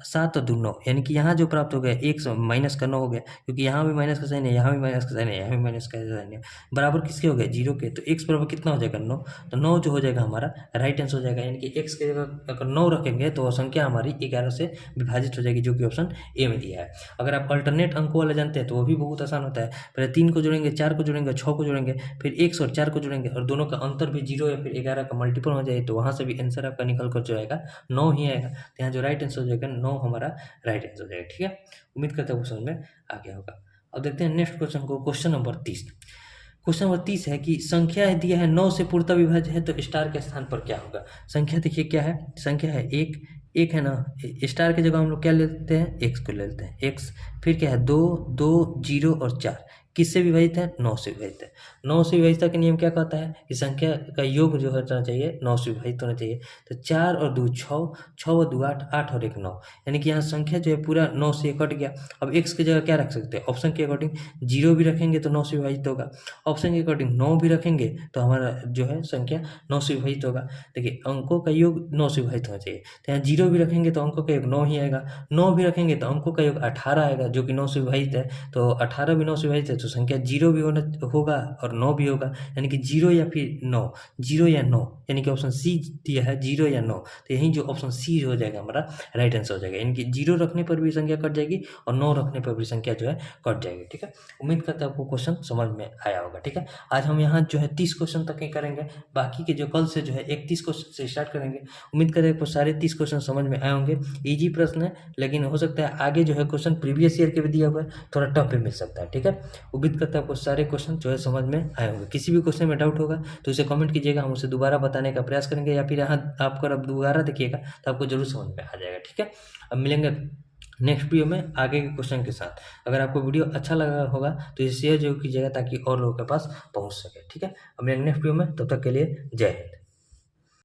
7 और 2 9, यानी कि यहाँ जो प्राप्त हो गया 1 माइनस का 9 हो गया, क्योंकि यहाँ भी माइनस का साइन है, यहाँ भी माइनस का साइन है, यहाँ भी माइनस का साइन है, बराबर किसके हो गया, 0 के। तो x बराबर कितना हो जाएगा, 9, तो 9 जो हो जाएगा हमारा राइट आंसर हो जाएगा, यानी कि x की जगह अगर 9 रखेंगे तो संख्या हमारी 11 से विभाजित हो जाएगी, जो कि ऑप्शन ए में दिया है। अगर आप अल्टरनेट अंकों वाले जानते हैं तो वो भी बहुत आसान होता है, पहले 3 को जोड़ेंगे, 4 को जोड़ेंगे, 6 को जोड़ेंगे, फिर x और 4 को जोड़ेंगे और दोनों का अंतर भी 0 या फिर 11 का मल्टीपल हो जाए तो वहाँ से भी आंसर आपका निकल कर जो आएगा 9 ही आएगा। तो यहाँ जो राइट आंसर हो जाएगा 9 हमारा राइट आंसर हो जाएगा, ठीक है। उम्मीद करते हैं क्वेश्चन में आ गया होगा। अब देखते हैं नेक्स्ट क्वेश्चन को, क्वेश्चन नंबर 30। क्वेश्चन नंबर 30 है कि संख्या दिया है 9 से पूर्णतः विभाज्य है तो स्टार के स्थान पर क्या होगा। संख्या देखिए क्या है, संख्या है 1 है ना, स्टार की जगह हम लोग क्या ले लेते हैं, x को ले लेते हैं, x, फिर क्या है 2 2 0 और 4, किससे विभाजित है, 9 से विभाजित है। 9 से विभाजित का नियम क्या कहता है कि संख्या का योग जो होना चाहिए 9 से विभाजित होना चाहिए। तो 4 और 2 6, 6 और 2 8, 8 और 1 9, यानी कि यहाँ संख्या जो है पूरा 9 से कट गया। अब x की जगह क्या रख सकते हैं, ऑप्शन के अकॉर्डिंग 0 भी रखेंगे तो 9 से विभाजित होगा, ऑप्शन के अकॉर्डिंग 9 भी रखेंगे तो हमारा जो है संख्या 9 से विभाजित होगा। देखिए अंकों का योग 9 से विभाजित होना चाहिए, तो यहाँ 0 भी रखेंगे तो अंकों का योग 9 ही आएगा, 9 भी रखेंगे तो अंकों का योग 18 आएगा, जो कि 9 से विभाजित है। तो 18 भी 9 से विभाजित है तो संख्या 0 भी होगा और 9 भी होगा, यानी कि 0 या फिर 9, 0 या 9, यानी कि ऑप्शन सी दिया है 0 या 9, तो यही जो ऑप्शन सी हो जाएगा हमारा राइट आंसर हो जाएगा, यानी कि 0 रखने पर भी संख्या कट जाएगी और 9 रखने पर भी संख्या जो है कट जाएगी, ठीक है। उम्मीद करते हैं आपको क्वेश्चन समझ में आया होगा, ठीक है। आज हम यहाँ जो है 30 क्वेश्चन तक ही करेंगे, बाकी के जो कल से जो है 31 क्वेश्चन से स्टार्ट करेंगे। उम्मीद करें आपको सारे 30 क्वेश्चन समझ में आए होंगे। ईजी प्रश्न है, लेकिन हो सकता है आगे जो है क्वेश्चन प्रीवियस ईयर के भी दिया हुआ है, थोड़ा टफ भी मिल सकता है, ठीक है। उम्मीद करते हैं आपको सारे क्वेश्चन जो है समझ में आए होंगे। किसी भी क्वेश्चन में डाउट होगा तो उसे कमेंट कीजिएगा, हम उसे दोबारा बताने का प्रयास करेंगे, या फिर यहाँ आप अगर आप दोबारा देखिएगा तो आपको जरूर समझ में आ जाएगा, ठीक है। अब मिलेंगे नेक्स्ट वीडियो में आगे के क्वेश्चन के साथ। अगर आपको वीडियो अच्छा लगा होगा तो इसे शेयर जरूर कीजिएगा ताकि और लोगों के पास पहुंच सके, ठीक है। अब मिलेंगे नेक्स्ट वीडियो में, तब तक के लिए जय हिंद।